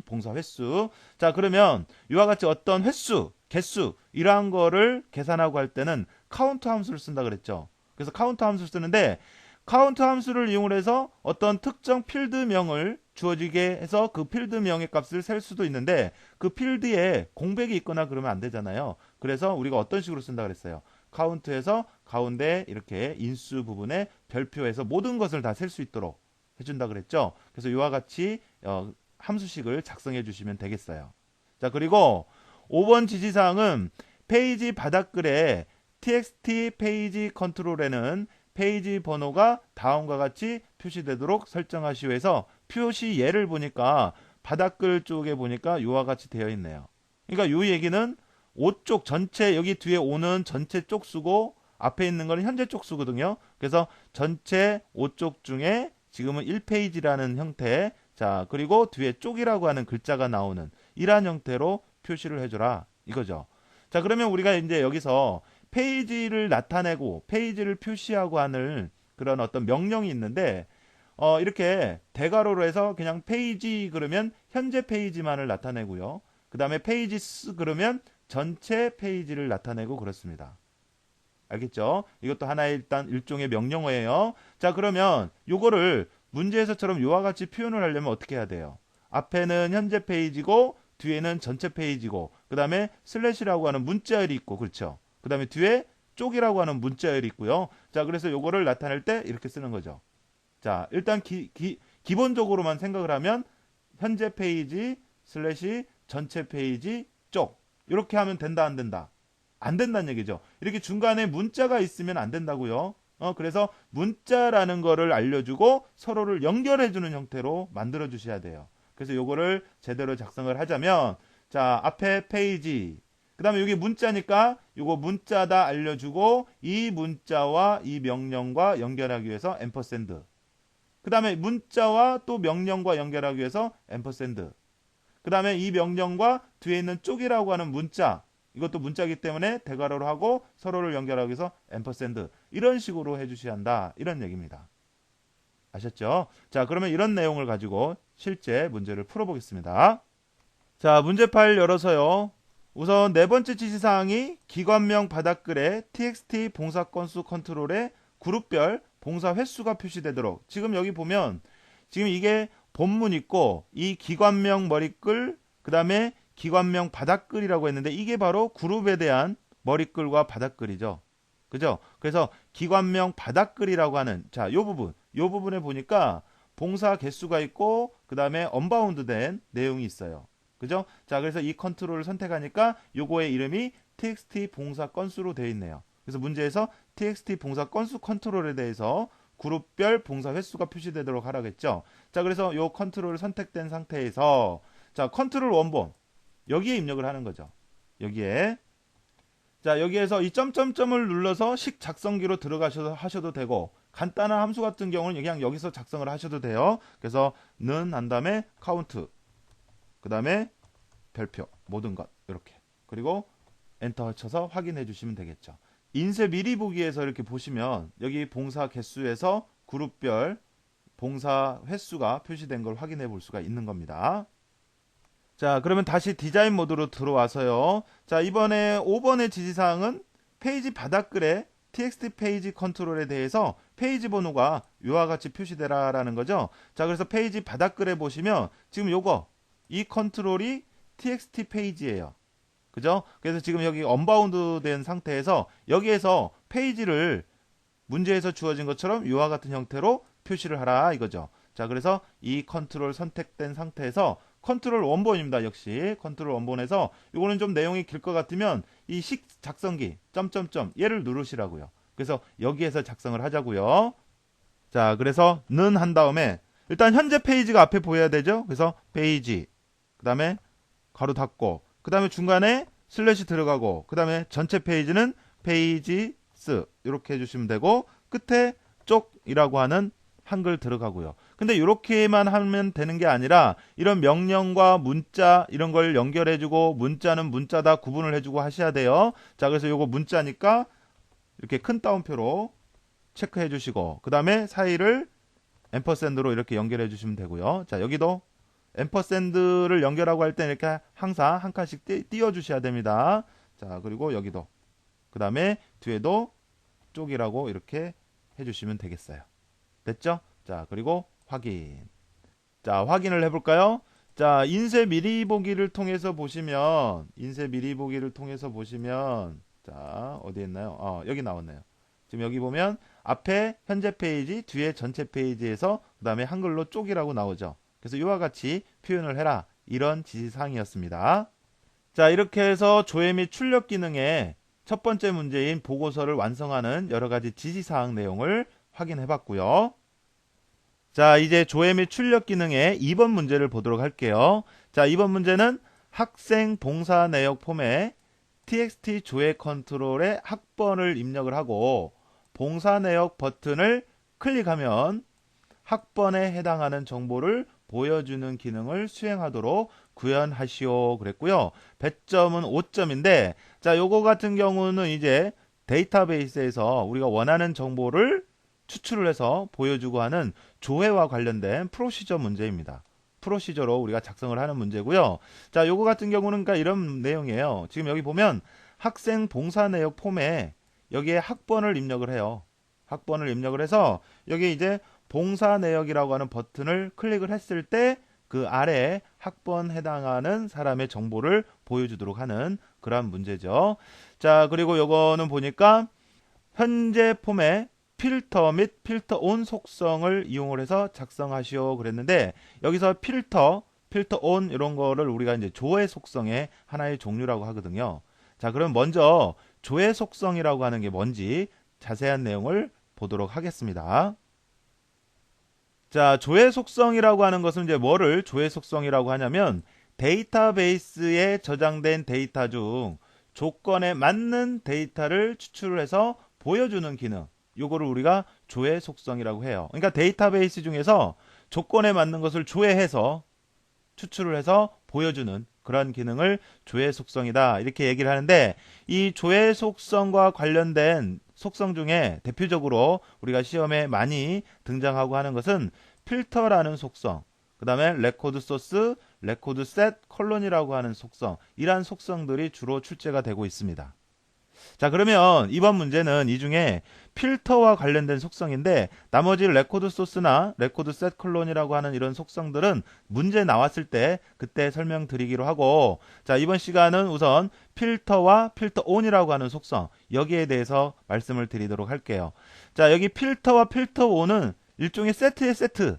봉사 횟수. 자, 그러면 이와 같이 어떤 횟수, 개수 이러한 거를 계산하고 할 때는 카운트 함수를 쓴다 그랬죠. 그래서 카운트 함수를 쓰는데 카운트 함수를 이용해서 어떤 특정 필드명을 주어지게 해서 그 필드명의 값을 셀 수도 있는데 그 필드에 공백이 있거나 그러면 안 되잖아요. 그래서 우리가 어떤 식으로 쓴다 그랬어요. 카운트에서 가운데 이렇게 인수 부분에 별표해서 모든 것을 다 셀 수 있도록 해준다 그랬죠. 그래서 이와 같이 함수식을 작성해 주시면 되겠어요. 자, 그리고 5번 지시사항은 페이지 바닥글에 txt 페이지 컨트롤에는 페이지 번호가 다음과 같이 표시되도록 설정하시오 해서 표시 예를 보니까 바닥글 쪽에 보니까 이와 같이 되어 있네요. 그러니까 이 얘기는 5쪽 전체 여기 뒤에 오는 전체 쪽수고 앞에 있는 거는 현재 쪽수거든요. 그래서 전체 5쪽 중에 지금은 1페이지라는 형태 자, 그리고 뒤에 쪽이라고 하는 글자가 나오는 이러한 형태로 표시를 해줘라 이거죠. 자, 그러면 우리가 이제 여기서 페이지를 나타내고 페이지를 표시하고 하는 그런 어떤 명령이 있는데 이렇게 대괄호로 해서 그냥 페이지 그러면 현재 페이지만을 나타내고요. 그 다음에 페이지스 그러면 전체 페이지를 나타내고 그렇습니다. 알겠죠? 이것도 하나의 일단 일종의 명령어예요. 자, 그러면 요거를 문제에서처럼 요와 같이 표현을 하려면 어떻게 해야 돼요? 앞에는 현재 페이지고 뒤에는 전체 페이지고 그 다음에 슬래시라고 하는 문자열이 있고 그렇죠? 그 다음에 뒤에 쪽이라고 하는 문자열이 있고요. 자, 그래서 요거를 나타낼 때 이렇게 쓰는 거죠. 자, 일단 기본적으로만 생각을 하면 현재 페이지 슬래시 전체 페이지 쪽 이렇게 하면 된다 안 된다? 안 된다는 얘기죠. 이렇게 중간에 문자가 있으면 안 된다고요. 그래서 문자라는 거를 알려주고 서로를 연결해주는 형태로 만들어 주셔야 돼요. 그래서 요거를 제대로 작성을 하자면 자, 앞에 페이지 그 다음에 여기 문자니까 요거 문자다 알려주고 이 문자와 이 명령과 연결하기 위해서 앰퍼샌드 그 다음에 문자와 또 명령과 연결하기 위해서 앰퍼샌드 그 다음에 이 명령과 뒤에 있는 쪽이라고 하는 문자 이것도 문자이기 때문에 대괄호로 하고 서로를 연결하기 위해서 앰퍼샌드 이런 식으로 해주셔야 한다 이런 얘기입니다. 아셨죠? 자, 그러면 이런 내용을 가지고 실제 문제를 풀어보겠습니다. 자, 문제 파일 열어서요. 우선 네 번째 지시사항이 기관명 바닥글에 txt 봉사 건수 컨트롤에 그룹별 봉사 횟수가 표시되도록 지금 여기 보면 지금 이게 본문 있고 이 기관명 머리글 그 다음에 기관명 바닥글이라고 했는데 이게 바로 그룹에 대한 머리글과 바닥글이죠. 그죠? 그래서 기관명 바닥글이라고 하는 자, 요 부분에 보니까 봉사 개수가 있고 그 다음에 언바운드 된 내용이 있어요. 그죠? 자, 그래서 이 컨트롤을 선택하니까 요거의 이름이 txt 봉사 건수로 되어 있네요. 그래서 문제에서 txt 봉사 건수 컨트롤에 대해서 그룹별 봉사 횟수가 표시되도록 하라겠죠. 자, 그래서 요 컨트롤 선택된 상태에서 자, 컨트롤 원본 여기에 입력을 하는 거죠. 여기에 자, 여기에서 이 점점점을 눌러서 식 작성기로 들어가셔서 하셔도 되고 간단한 함수 같은 경우는 그냥 여기서 작성을 하셔도 돼요. 그래서 는 한 다음에 카운트 그 다음에 별표 모든 것 이렇게 그리고 엔터 쳐서 확인해 주시면 되겠죠. 인쇄 미리 보기에서 이렇게 보시면 여기 봉사 개수에서 그룹별 봉사 횟수가 표시된 걸 확인해 볼 수가 있는 겁니다. 자, 그러면 다시 디자인 모드로 들어와서요. 자, 이번에 5번의 지시사항은 페이지 바닥글에 txt 페이지 컨트롤에 대해서 페이지 번호가 이와 같이 표시되라라는 거죠. 자, 그래서 페이지 바닥글에 보시면 지금 요거 이 컨트롤이 txt 페이지예요. 그죠? 그래서 지금 여기 언바운드 된 상태에서 여기에서 페이지를 문제에서 주어진 것처럼 이와 같은 형태로 표시를 하라 이거죠. 자, 그래서 이 컨트롤 선택된 상태에서 컨트롤 원본입니다. 역시 컨트롤 원본에서 이거는 좀 내용이 길 것 같으면 이 식 작성기 점점점 얘를 누르시라고요. 그래서 여기에서 작성을 하자고요. 자, 그래서 는 한 다음에 일단 현재 페이지가 앞에 보여야 되죠. 그래서 페이지 그 다음에 가로 닫고 그 다음에 중간에 슬래시 들어가고 그 다음에 전체 페이지는 페이지스 이렇게 해주시면 되고 끝에 쪽이라고 하는 한글 들어가고요. 근데 이렇게만 하면 되는 게 아니라 이런 명령과 문자 이런 걸 연결해주고 문자는 문자다 구분을 해주고 하셔야 돼요. 자, 그래서 요거 문자니까 이렇게 큰 따옴표로 체크해 주시고 그 다음에 사이를 앰퍼샌드로 이렇게 연결해 주시면 되고요. 자, 여기도 앰퍼샌드를 연결하고 할 때는 이렇게 항상 한 칸씩 띄워 주셔야 됩니다. 자, 그리고 여기도 그 다음에 뒤에도 쪽이라고 이렇게 해주시면 되겠어요. 됐죠? 자, 그리고 확인. 자, 확인을 해볼까요? 자, 인쇄 미리 보기를 통해서 보시면 자, 어디 있나요? 여기 나왔네요. 지금 여기 보면 앞에 현재 페이지, 뒤에 전체 페이지에서 그 다음에 한글로 쪽이라고 나오죠. 그래서 이와 같이 표현을 해라. 이런 지시사항이었습니다. 자, 이렇게 해서 조회 및 출력 기능의 첫 번째 문제인 보고서를 완성하는 여러 가지 지시사항 내용을 확인해 봤고요. 자, 이제 조회 및 출력 기능의 2번 문제를 보도록 할게요. 자, 2번 문제는 학생 봉사 내역 폼에 txt 조회 컨트롤의 학번을 입력을 하고 봉사 내역 버튼을 클릭하면 학번에 해당하는 정보를 보여주는 기능을 수행하도록 구현하시오 그랬고요. 배점은 5점인데 자, 요거 같은 경우는 이제 데이터베이스에서 우리가 원하는 정보를 추출을 해서 보여주고 하는 조회와 관련된 프로시저 문제입니다. 프로시저로 우리가 작성을 하는 문제고요. 자, 요거 같은 경우는 그러니까 이런 내용이에요. 지금 여기 보면 학생 봉사 내역 폼에 여기에 학번을 입력을 해요. 학번을 입력을 해서 여기 이제 봉사 내역이라고 하는 버튼을 클릭을 했을 때 그 아래에 학번 해당하는 사람의 정보를 보여주도록 하는 그러한 문제죠. 자, 그리고 요거는 보니까 현재 폼에 필터 및 필터 온 속성을 이용을 해서 작성하시오 그랬는데, 여기서 필터 온 이런 거를 우리가 이제 조회 속성의 하나의 종류라고 하거든요. 자, 그럼 먼저 조회 속성이라고 하는 게 뭔지 자세한 내용을 보도록 하겠습니다. 자, 조회 속성이라고 하는 것은 이제 뭐를 조회 속성이라고 하냐면 데이터베이스에 저장된 데이터 중 조건에 맞는 데이터를 추출을 해서 보여주는 기능. 요거를 우리가 조회 속성이라고 해요. 그러니까 데이터베이스 중에서 조건에 맞는 것을 조회해서 추출을 해서 보여주는 그런 기능을 조회 속성이다, 이렇게 얘기를 하는데, 이 조회 속성과 관련된 속성 중에 대표적으로 우리가 시험에 많이 등장하고 하는 것은 필터라는 속성, 그 다음에 레코드 소스, 레코드 셋, 컬론이라고 하는 속성, 이러한 속성들이 주로 출제가 되고 있습니다. 자, 그러면 이번 문제는 이 중에 필터와 관련된 속성인데, 나머지 레코드 소스나 레코드 셋 컬론이라고 하는 이런 속성들은 문제 나왔을 때 그때 설명드리기로 하고, 자, 이번 시간은 우선 필터와 필터 온이라고 하는 속성, 여기에 대해서 말씀을 드리도록 할게요. 자, 여기 필터와 필터 온은 일종의 세트의 세트,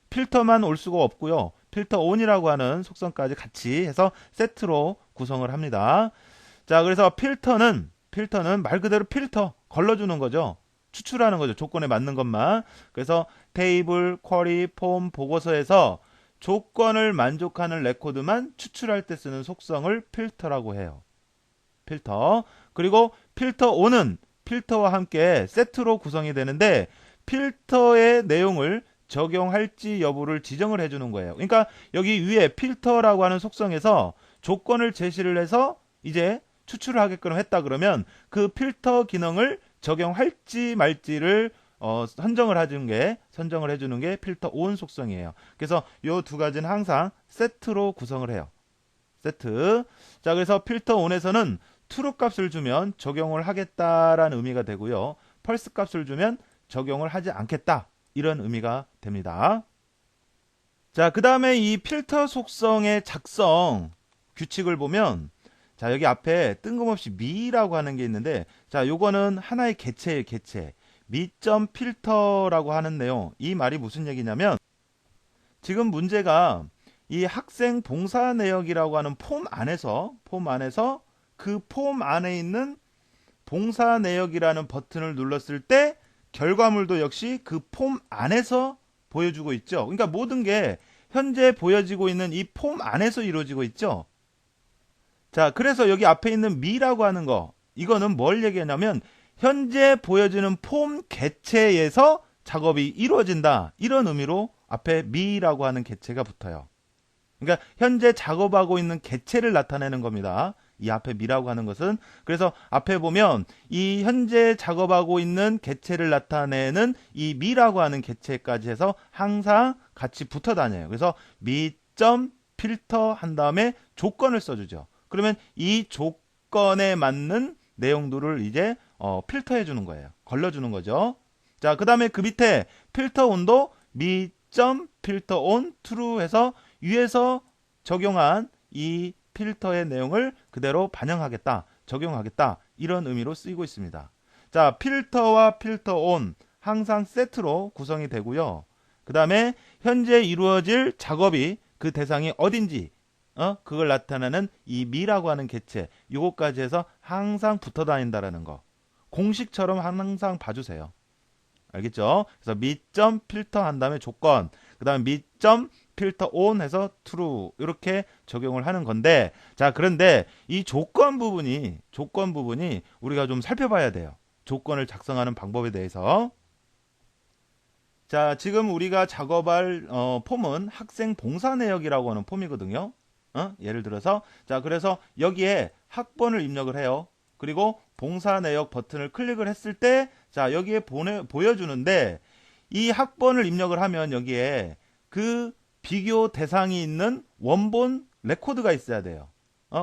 필터만 올 수가 없고요, 필터 온이라고 하는 속성까지 같이 해서 세트로 구성을 합니다. 자, 그래서 필터는 말 그대로 필터, 걸러주는 거죠. 추출하는 거죠. 조건에 맞는 것만. 그래서 테이블, 쿼리, 폼, 보고서에서 조건을 만족하는 레코드만 추출할 때 쓰는 속성을 필터라고 해요. 필터. 그리고 필터 온은 필터와 함께 세트로 구성이 되는데, 필터의 내용을 적용할지 여부를 지정을 해주는 거예요. 그러니까 여기 위에 필터라고 하는 속성에서 조건을 제시를 해서 이제 추출을 하게끔 했다 그러면 그 필터 기능을 적용할지 말지를 선정을 해주는 게 필터 온 속성이에요. 그래서 이 두 가지는 항상 세트로 구성을 해요. 세트. 자, 그래서 필터 온에서는 true 값을 주면 적용을 하겠다라는 의미가 되고요, false 값을 주면 적용을 하지 않겠다, 이런 의미가 됩니다. 자, 그 다음에 이 필터 속성의 작성 규칙을 보면, 자, 여기 앞에 뜬금없이 미라고 하는 게 있는데, 자, 요거는 하나의 개체예요, 개체. 미점 필터라고 하는 내용. 이 말이 무슨 얘기냐면, 지금 문제가 이 학생 봉사 내역이라고 하는 폼 안에서 그 폼 안에 있는 봉사 내역이라는 버튼을 눌렀을 때 결과물도 역시 그 폼 안에서 보여주고 있죠. 그러니까 모든 게 현재 보여지고 있는 이 폼 안에서 이루어지고 있죠. 자, 그래서 여기 앞에 있는 미라고 하는 거, 이거는 뭘 얘기하냐면 현재 보여지는 폼 개체에서 작업이 이루어진다, 이런 의미로 앞에 미라고 하는 개체가 붙어요. 그러니까 현재 작업하고 있는 개체를 나타내는 겁니다, 이 앞에 미라고 하는 것은. 그래서 앞에 보면 이 현재 작업하고 있는 개체를 나타내는 이 미라고 하는 개체까지 해서 항상 같이 붙어 다녀요. 그래서 미점 필터 한 다음에 조건을 써주죠. 그러면 이 조건에 맞는 내용들을 이제 필터해 주는 거예요. 걸러주는 거죠. 자, 그 다음에 그 밑에 필터 온도 미점 필터 온 true 해서 위에서 적용한 이 필터의 내용을 그대로 반영하겠다, 적용하겠다, 이런 의미로 쓰이고 있습니다. 자, 필터와 필터 온 항상 세트로 구성이 되고요. 그 다음에 현재 이루어질 작업이 그 대상이 어딘지 그걸 나타내는 이 미라고 하는 개체, 요거까지 해서 항상 붙어 다닌다라는 거, 공식처럼 항상 봐주세요. 알겠죠? 그래서 미점 필터 한 다음에 조건, 그 다음에 미점 필터 온 해서 true, 이렇게 적용을 하는 건데, 자, 그런데 이 조건 부분이 우리가 좀 살펴봐야 돼요. 조건을 작성하는 방법에 대해서. 자, 지금 우리가 작업할 폼은 학생 봉사 내역이라고 하는 폼이거든요. 예를 들어서, 자, 그래서 여기에 학번을 입력을 해요. 그리고 봉사 내역 버튼을 클릭을 했을 때 자, 여기에 보여주는데 이 학번을 입력을 하면 여기에 그 비교 대상이 있는 원본 레코드가 있어야 돼요.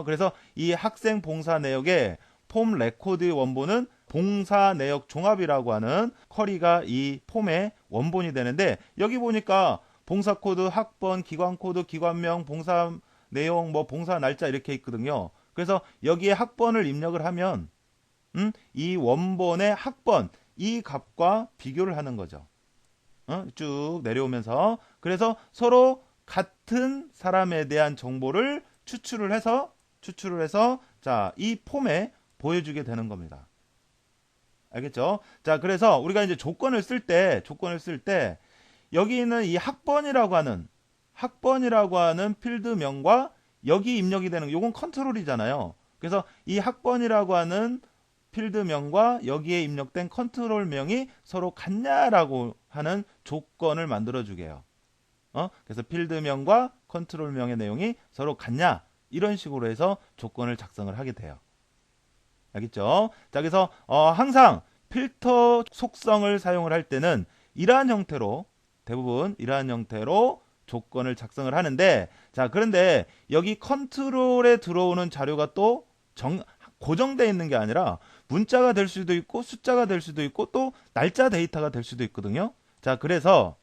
그래서 이 학생 봉사 내역의 폼 레코드의 원본은 봉사 내역 종합이라고 하는 쿼리가 이 폼의 원본이 되는데, 여기 보니까 봉사 코드, 학번, 기관 코드, 기관명, 봉사 내용, 뭐 봉사 날짜 이렇게 있거든요. 그래서 여기에 학번을 입력을 하면 이 원본의 학번, 이 값과 비교를 하는 거죠. 쭉 내려오면서, 그래서 서로 같은 사람에 대한 정보를 추출을 해서 자, 이 폼에 보여주게 되는 겁니다. 알겠죠? 자, 그래서 우리가 이제 조건을 쓸 때 여기 있는 이 학번이라고 하는 필드명과 여기 입력이 되는, 요건 컨트롤이잖아요. 그래서 이 학번이라고 하는 필드명과 여기에 입력된 컨트롤명이 서로 같냐라고 하는 조건을 만들어 주게 해요. 그래서 필드명과 컨트롤명의 내용이 서로 같냐, 이런 식으로 해서 조건을 작성을 하게 돼요. 알겠죠? 자, 그래서 항상 필터 속성을 사용을 할 때는 대부분 이러한 형태로 조건을 작성을 하는데, 자, 그런데 여기 컨트롤에 들어오는 자료가 또 고정되어 있는 게 아니라 문자가 될 수도 있고 숫자가 될 수도 있고 또 날짜 데이터가 될 수도 있거든요. 자, 그래서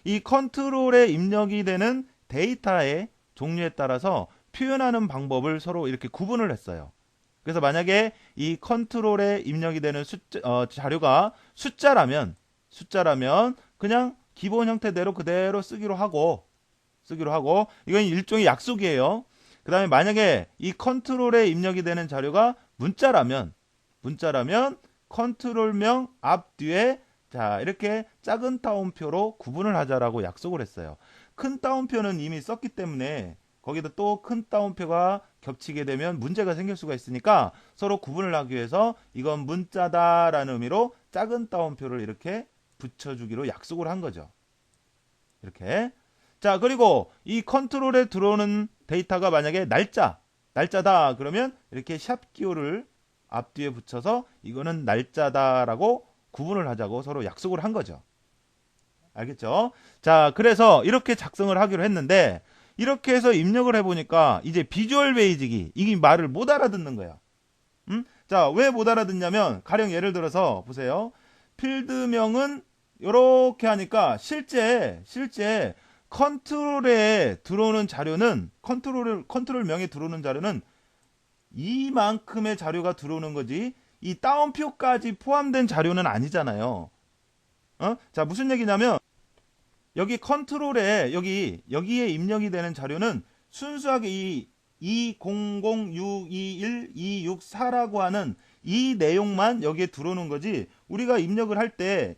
이 컨트롤에 입력이 되는 데이터의 종류에 따라서 표현하는 방법을 서로 이렇게 구분을 했어요. 그래서 만약에 이 컨트롤에 입력이 되는 자료가 숫자라면 그냥 기본 형태대로 그대로 쓰기로 하고, 이건 일종의 약속이에요. 그 다음에 만약에 이 컨트롤에 입력이 되는 자료가 문자라면 컨트롤명 앞 뒤에 자, 이렇게 작은 따옴표로 구분을 하자라고 약속을 했어요. 큰 따옴표는 이미 썼기 때문에 거기다 또 큰 따옴표가 겹치게 되면 문제가 생길 수가 있으니까 서로 구분을 하기 위해서 이건 문자다라는 의미로 작은 따옴표를 이렇게 붙여주기로 약속을 한 거죠. 이렇게. 자, 그리고 이 컨트롤에 들어오는 데이터가 만약에 날짜다 그러면 이렇게 샵 기호를 앞뒤에 붙여서 이거는 날짜다라고 구분을 하자고 서로 약속을 한 거죠. 알겠죠? 자, 그래서 이렇게 작성을 하기로 했는데, 이렇게 해서 입력을 해보니까 이제 비주얼 베이직이 이게 말을 못 알아듣는 거야. 자, 왜 못 알아듣냐면, 가령 예를 들어서 보세요. 필드명은 이렇게 하니까 실제 컨트롤에 들어오는 자료는 컨트롤명에 들어오는 자료는 이만큼의 자료가 들어오는 거지 이 따옴표까지 포함된 자료는 아니잖아요. 자, 무슨 얘기냐면 여기 컨트롤에 여기에 입력이 되는 자료는 순수하게 이 200621-264라고 하는 이 내용만 여기에 들어오는 거지, 우리가 입력을 할 때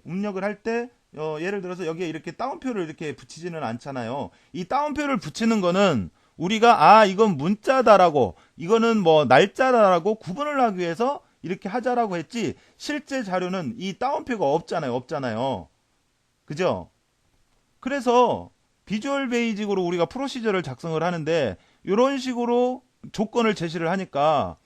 예를 들어서 여기에 이렇게 따옴표를 이렇게 붙이지는 않잖아요. 이 따옴표를 붙이는 거는 우리가 이건 문자다라고 이거는 뭐 날짜다라고 구분을 하기 위해서 이렇게 하자라고 했지, 실제 자료는 이 따옴표가 없잖아요. 그죠? 그래서 비주얼 베이직으로 우리가 프로시저를 작성을 하는데 이런 식으로 조건을 제시를 하니까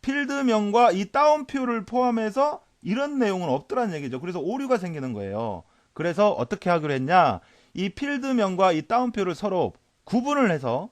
필드명과 이 따옴표를 포함해서 이런 내용은 없더라는 얘기죠. 그래서 오류가 생기는 거예요. 그래서 어떻게 하기로 했냐, 이 필드명과 이 따옴표를 서로 구분을 해서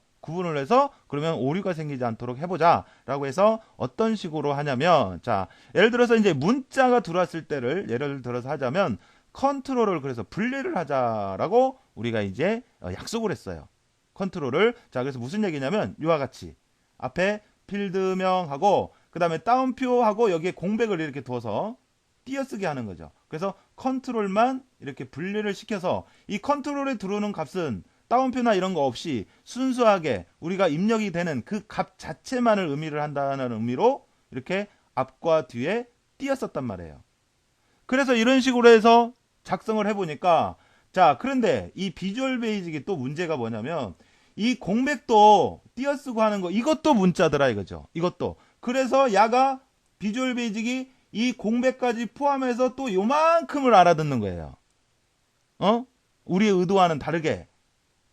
그러면 오류가 생기지 않도록 해보자 라고 해서 어떤 식으로 하냐면, 자, 예를 들어서 이제 문자가 들어왔을 때를 예를 들어서 하자면 컨트롤을 그래서 분리를 하자라고 우리가 이제 약속을 했어요. 컨트롤을. 자, 그래서 무슨 얘기냐면 이와 같이 앞에 필드명하고 그 다음에 따옴표하고 여기에 공백을 이렇게 둬서 띄어쓰게 하는 거죠. 그래서 컨트롤만 이렇게 분리를 시켜서 이 컨트롤에 들어오는 값은 따옴표나 이런 거 없이 순수하게 우리가 입력이 되는 그 값 자체만을 의미를 한다는 의미로 이렇게 앞과 뒤에 띄었었단 말이에요. 그래서 이런 식으로 해서 작성을 해보니까, 자, 그런데 이 비주얼 베이직이 또 문제가 뭐냐면 이 공백도 띄어쓰고 하는 거 이것도 문자더라 이거죠. 이것도. 그래서 야가 비주얼 베이직이 이 공백까지 포함해서 또 요만큼을 알아듣는 거예요. 우리의 의도와는 다르게.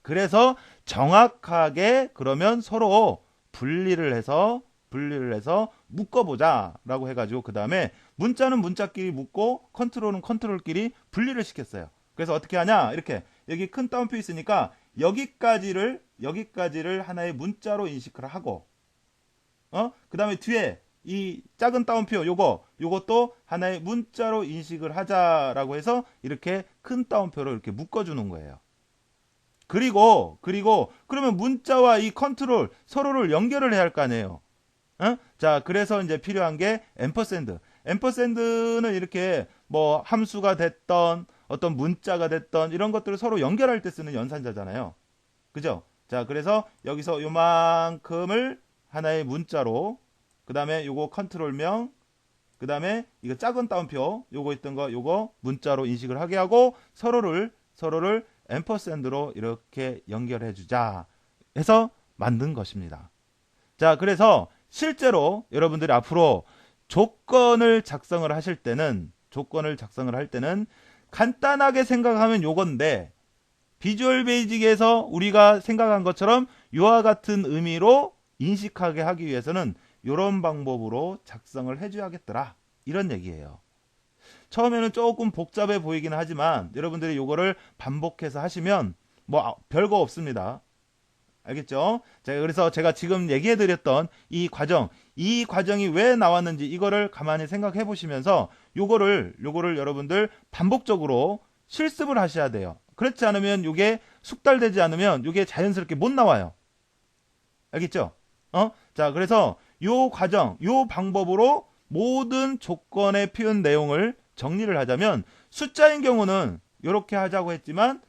그래서 정확하게 그러면 서로 분리를 해서 묶어보자 라고 해가지고 그 다음에 문자는 문자끼리 묶고 컨트롤은 컨트롤끼리 분리를 시켰어요. 그래서 어떻게 하냐? 이렇게 여기 큰 따옴표 있으니까 여기까지를 하나의 문자로 인식을 하고, 그 다음에 뒤에 이 작은 따옴표 요것도 하나의 문자로 인식을 하자라고 해서 이렇게 큰 따옴표로 이렇게 묶어주는 거예요. 그리고 그러면 문자와 이 컨트롤 서로를 연결을 해야 할 거 아니에요. 자, 그래서 이제 필요한 게 앰퍼샌드. 앰퍼샌드는 이렇게 뭐 함수가 됐던 어떤 문자가 됐던 이런 것들을 서로 연결할 때 쓰는 연산자잖아요. 그죠? 자, 그래서 여기서 요만큼을 하나의 문자로, 그 다음에 요거 컨트롤명, 그 다음에 이거 작은 따옴표 요거 있던 거 요거 문자로 인식을 하게 하고 서로를 앰퍼샌드로 이렇게 연결해 주자 해서 만든 것입니다. 자, 그래서 실제로 여러분들이 앞으로 조건을 작성을 할 때는 간단하게 생각하면 요건데, 비주얼 베이직에서 우리가 생각한 것처럼 이와 같은 의미로 인식하게 하기 위해서는 이런 방법으로 작성을 해줘야겠더라, 이런 얘기예요. 처음에는 조금 복잡해 보이긴 하지만 여러분들이 요거를 반복해서 하시면 뭐 별거 없습니다. 알겠죠? 자, 그래서 제가 지금 얘기해 드렸던 이 과정이 왜 나왔는지 이거를 가만히 생각해 보시면서 요거를 여러분들 반복적으로 실습을 하셔야 돼요. 그렇지 않으면 요게 숙달되지 않으면 요게 자연스럽게 못 나와요. 알겠죠? 자, 그래서 요 과정, 요 방법으로 모든 조건의 표현 내용을 정리를 하자면, 숫자인 경우는 이렇게 하자고 했지만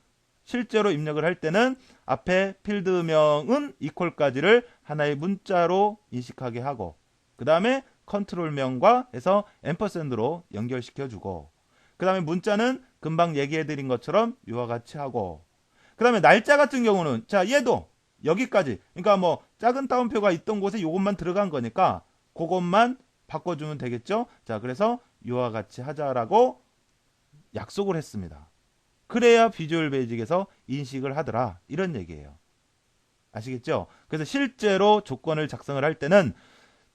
실제로 입력을 할 때는 앞에 필드명은 이퀄까지를 하나의 문자로 인식하게 하고, 그 다음에 컨트롤명과 해서 앰퍼샌드로 연결시켜주고, 그 다음에 문자는 금방 얘기해드린 것처럼 이와 같이 하고, 그 다음에 날짜 같은 경우는 자, 얘도 여기까지, 그러니까 뭐 작은 따옴표가 있던 곳에 이것만 들어간 거니까 그것만 바꿔주면 되겠죠. 자, 그래서 이와 같이 하자라고 약속을 했습니다. 그래야 비주얼 베이직에서 인식을 하더라, 이런 얘기예요. 아시겠죠? 그래서 실제로 조건을 작성을 할 때는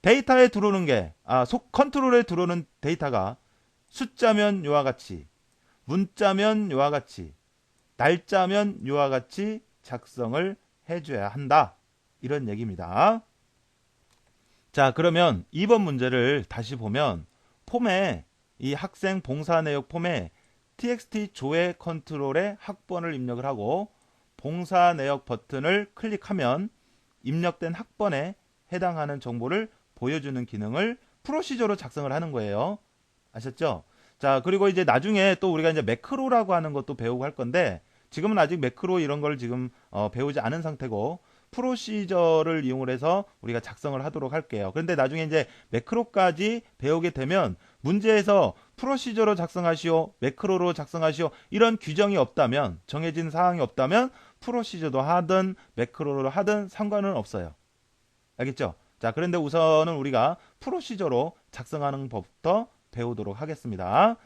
데이터에 들어오는 게 컨트롤에 들어오는 데이터가 숫자면 이와 같이, 문자면 이와 같이, 날짜면 이와 같이 작성을 해줘야 한다, 이런 얘기입니다. 자, 그러면 2번 문제를 다시 보면 폼에, 이 학생 봉사 내역 폼에 txt 조회 컨트롤의 학번을 입력을 하고 봉사 내역 버튼을 클릭하면 입력된 학번에 해당하는 정보를 보여주는 기능을 프로시저로 작성을 하는 거예요. 아셨죠? 자, 그리고 이제 나중에 또 우리가 이제 매크로라고 하는 것도 배우고 할 건데, 지금은 아직 매크로 이런 걸 지금 배우지 않은 상태고 프로시저를 이용을 해서 우리가 작성을 하도록 할게요. 그런데 나중에 이제 매크로까지 배우게 되면 문제에서 프로시저로 작성하시오, 매크로로 작성하시오 이런 규정이 없다면, 정해진 사항이 없다면 프로시저도 하든 매크로로 하든 상관은 없어요. 알겠죠? 자, 그런데 우선은 우리가 프로시저로 작성하는 법부터 배우도록 하겠습니다.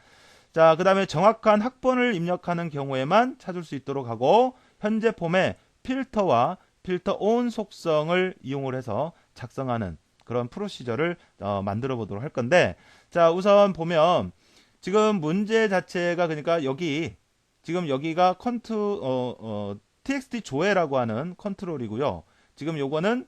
자, 그 다음에 정확한 학번을 입력하는 경우에만 찾을 수 있도록 하고, 현재 폼에 필터와 필터 온 속성을 이용을 해서 작성하는 그런 프로시저를 만들어 보도록 할 건데, 자, 우선 보면 지금 문제 자체가, 그러니까 지금 여기가 txt 조회라고 하는 컨트롤이고요. 지금 요거는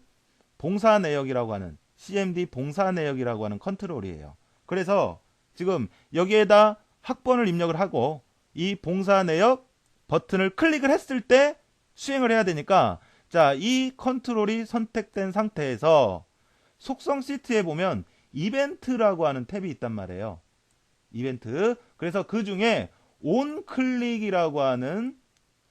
봉사 내역이라고 하는 cmd 봉사 내역이라고 하는 컨트롤이에요. 그래서 지금 여기에다 학번을 입력을 하고 이 봉사 내역 버튼을 클릭을 했을 때 수행을 해야 되니까, 자, 이 컨트롤이 선택된 상태에서 속성 시트에 보면 이벤트라고 하는 탭이 있단 말이에요. 이벤트. 그래서 그 중에 온 클릭이라고 하는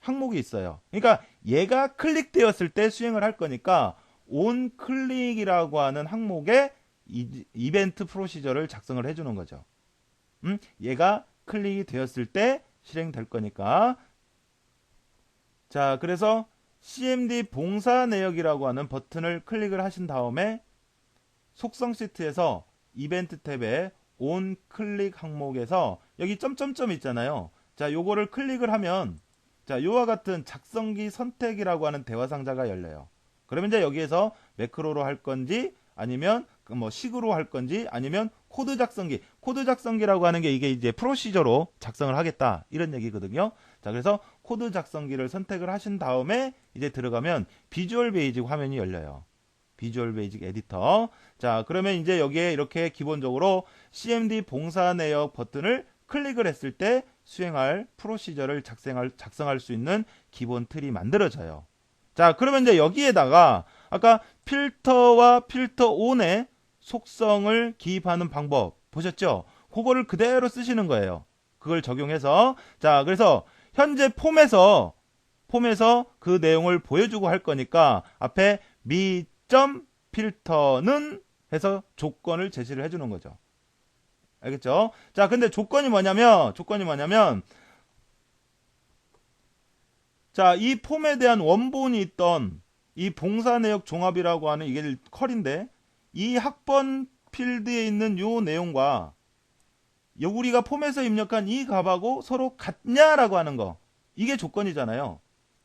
항목이 있어요. 그러니까 얘가 클릭되었을 때 수행을 할 거니까 온 클릭이라고 하는 항목에 이벤트 프로시저를 작성을 해주는 거죠. 얘가 클릭이 되었을 때 실행될 거니까. 자, 그래서 cmd 봉사 내역이라고 하는 버튼을 클릭을 하신 다음에 속성 시트에서 이벤트 탭에 온 클릭 항목에서 여기 점점점 있잖아요. 자, 요거를 클릭을 하면 자, 요와 같은 작성기 선택이라고 하는 대화 상자가 열려요. 그러면 이제 여기에서 매크로로 할 건지 아니면 뭐 식으로 할 건지 아니면 코드 작성기. 코드 작성기라고 하는 게 이게 이제 프로시저로 작성을 하겠다. 이런 얘기거든요. 자, 그래서 코드 작성기를 선택을 하신 다음에 이제 들어가면 비주얼 베이직 화면이 열려요. 비주얼 베이직 에디터. 자, 그러면 이제 여기에 이렇게 기본적으로 CMD 봉사 내역 버튼을 클릭을 했을 때 수행할 프로시저를 작성할 수 있는 기본 틀이 만들어져요. 자, 그러면 이제 여기에다가 아까 필터와 필터 온의 속성을 기입하는 방법 보셨죠? 그거를 그대로 쓰시는 거예요. 그걸 적용해서. 자, 그래서 현재 폼에서 그 내용을 보여주고 할 거니까 앞에 미.필터는 해서 조건을 제시를 해주는 거죠. 알겠죠? 자, 근데 조건이 뭐냐면 자, 이 폼에 대한 원본이 있던 이 봉사 내역 종합이라고 하는 이게 컬인데 이 학번 필드에 있는 요 내용과 우리가 폼에서 입력한 이 값하고 서로 같냐라고 하는 거. 이게 조건이잖아요.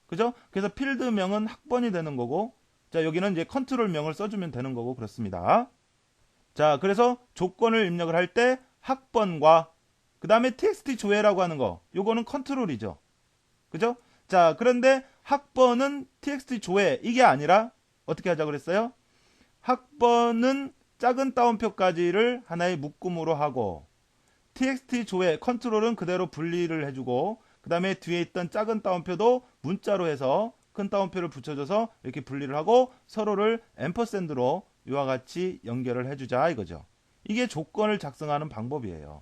그죠? 그래서 필드명은 학번이 되는 거고, 자, 여기는 이제 컨트롤명을 써주면 되는 거고, 그렇습니다. 자, 그래서 조건을 입력을 할 때 학번과, 그 다음에 txt 조회라고 하는 거, 요거는 컨트롤이죠. 그죠? 자, 그런데 학번은 txt 조회, 이게 아니라, 어떻게 하자고 그랬어요? 학번은 작은 따옴표까지를 하나의 묶음으로 하고, txt 조회, 컨트롤은 그대로 분리를 해주고, 그 다음에 뒤에 있던 작은 따옴표도 문자로 해서 큰 따옴표를 붙여줘서 이렇게 분리를 하고 서로를 앰퍼샌드로 이와 같이 연결을 해주자 이거죠. 이게 조건을 작성하는 방법이에요.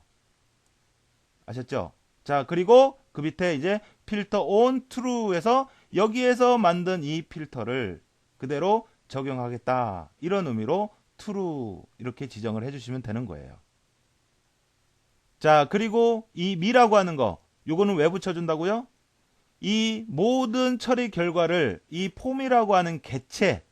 아셨죠? 자, 그리고 그 밑에 이제 필터 on true에서 여기에서 만든 이 필터를 그대로 적용하겠다. 이런 의미로 true 이렇게 지정을 해주시면 되는 거예요. 자, 그리고 이 미라고 하는 거, 요거는 왜 붙여준다고요? 이 모든 처리 결과를 이 폼이라고 하는 객체,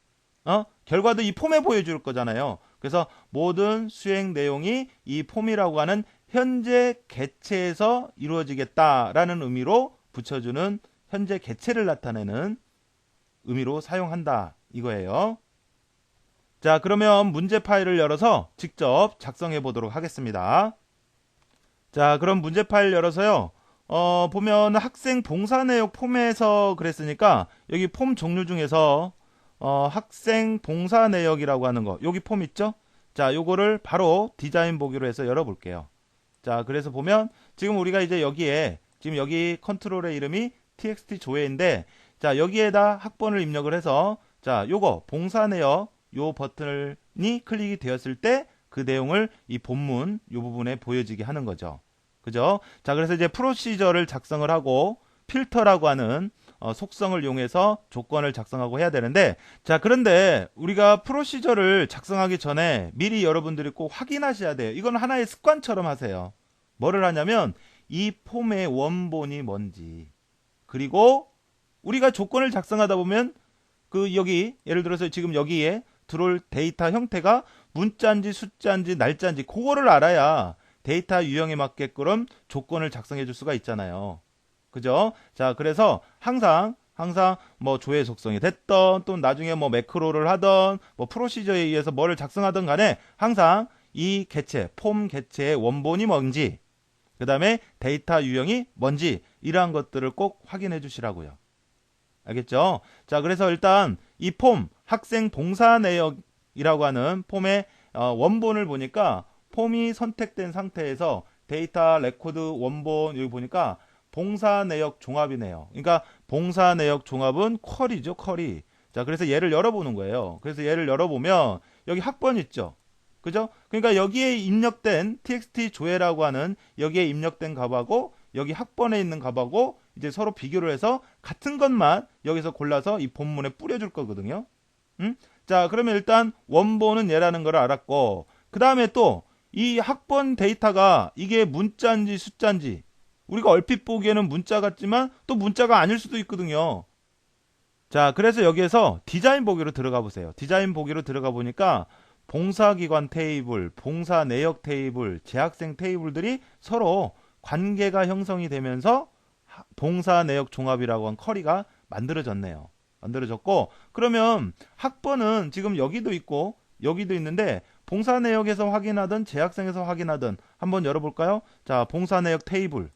결과도 이 폼에 보여줄 거잖아요. 그래서 모든 수행 내용이 이 폼이라고 하는 현재 객체에서 이루어지겠다라는 의미로 붙여주는 현재 객체를 나타내는 의미로 사용한다 이거예요. 자, 그러면 문제 파일을 열어서 직접 작성해 보도록 하겠습니다. 자, 그럼 문제 파일 열어서요. 보면 학생 봉사 내역 폼에서 그랬으니까 여기 폼 종류 중에서 학생 봉사 내역이라고 하는 거 여기 폼 있죠? 자, 요거를 바로 디자인 보기로 해서 열어볼게요. 자, 그래서 보면 지금 우리가 이제 여기에 지금 여기 컨트롤의 이름이 txt 조회인데 자, 여기에다 학번을 입력을 해서 자, 요거 봉사 내역 요 버튼이 클릭이 되었을 때 그 내용을 이 본문 요 부분에 보여지게 하는 거죠. 그죠? 자, 그래서 이제 프로시저를 작성을 하고 필터라고 하는 속성을 이용해서 조건을 작성하고 해야 되는데 자, 그런데 우리가 프로시저를 작성하기 전에 미리 여러분들이 꼭 확인하셔야 돼요. 이건 하나의 습관처럼 하세요. 뭐를 하냐면 이 폼의 원본이 뭔지 그리고 우리가 조건을 작성하다 보면 그 여기 예를 들어서 지금 여기에 들어올 데이터 형태가 문자인지 숫자인지 날짜인지 그거를 알아야 데이터 유형에 맞게끔 조건을 작성해 줄 수가 있잖아요. 그죠? 자, 그래서 항상 뭐 조회 속성이 됐던 또 나중에 뭐 매크로를 하던 뭐 프로시저에 의해서 뭐를 작성하던 간에 항상 이 개체, 폼 개체의 원본이 뭔지 그 다음에 데이터 유형이 뭔지 이러한 것들을 꼭 확인해 주시라고요. 알겠죠? 자, 그래서 일단 이 폼 학생 봉사 내역이라고 하는 폼의 원본을 보니까 폼이 선택된 상태에서 데이터 레코드 원본 여기 보니까 봉사 내역 종합이네요. 그러니까 봉사 내역 종합은 쿼리죠, 쿼리. 자, 그래서 얘를 열어보는 거예요. 그래서 얘를 열어보면 여기 학번 있죠. 그죠? 그러니까 여기에 입력된 txt 조회라고 하는 여기에 입력된 값하고 여기 학번에 있는 값하고 이제 서로 비교를 해서 같은 것만 여기서 골라서 이 본문에 뿌려줄 거거든요. 자, 그러면 일단 원본은 얘라는 걸 알았고 그 다음에 또 이 학번 데이터가 이게 문자인지 숫자인지 우리가 얼핏 보기에는 문자 같지만 또 문자가 아닐 수도 있거든요. 자, 그래서 여기에서 디자인 보기로 들어가 보세요. 디자인 보기로 들어가 보니까 봉사기관 테이블, 봉사 내역 테이블, 재학생 테이블들이 서로 관계가 형성이 되면서 봉사 내역 종합이라고 한 쿼리가 만들어졌네요. 만들어졌고 그러면 학번은 지금 여기도 있고 여기도 있는데 봉사 내역에서 확인하든 재학생에서 확인하든 한번 열어볼까요? 자, 봉사 내역 테이블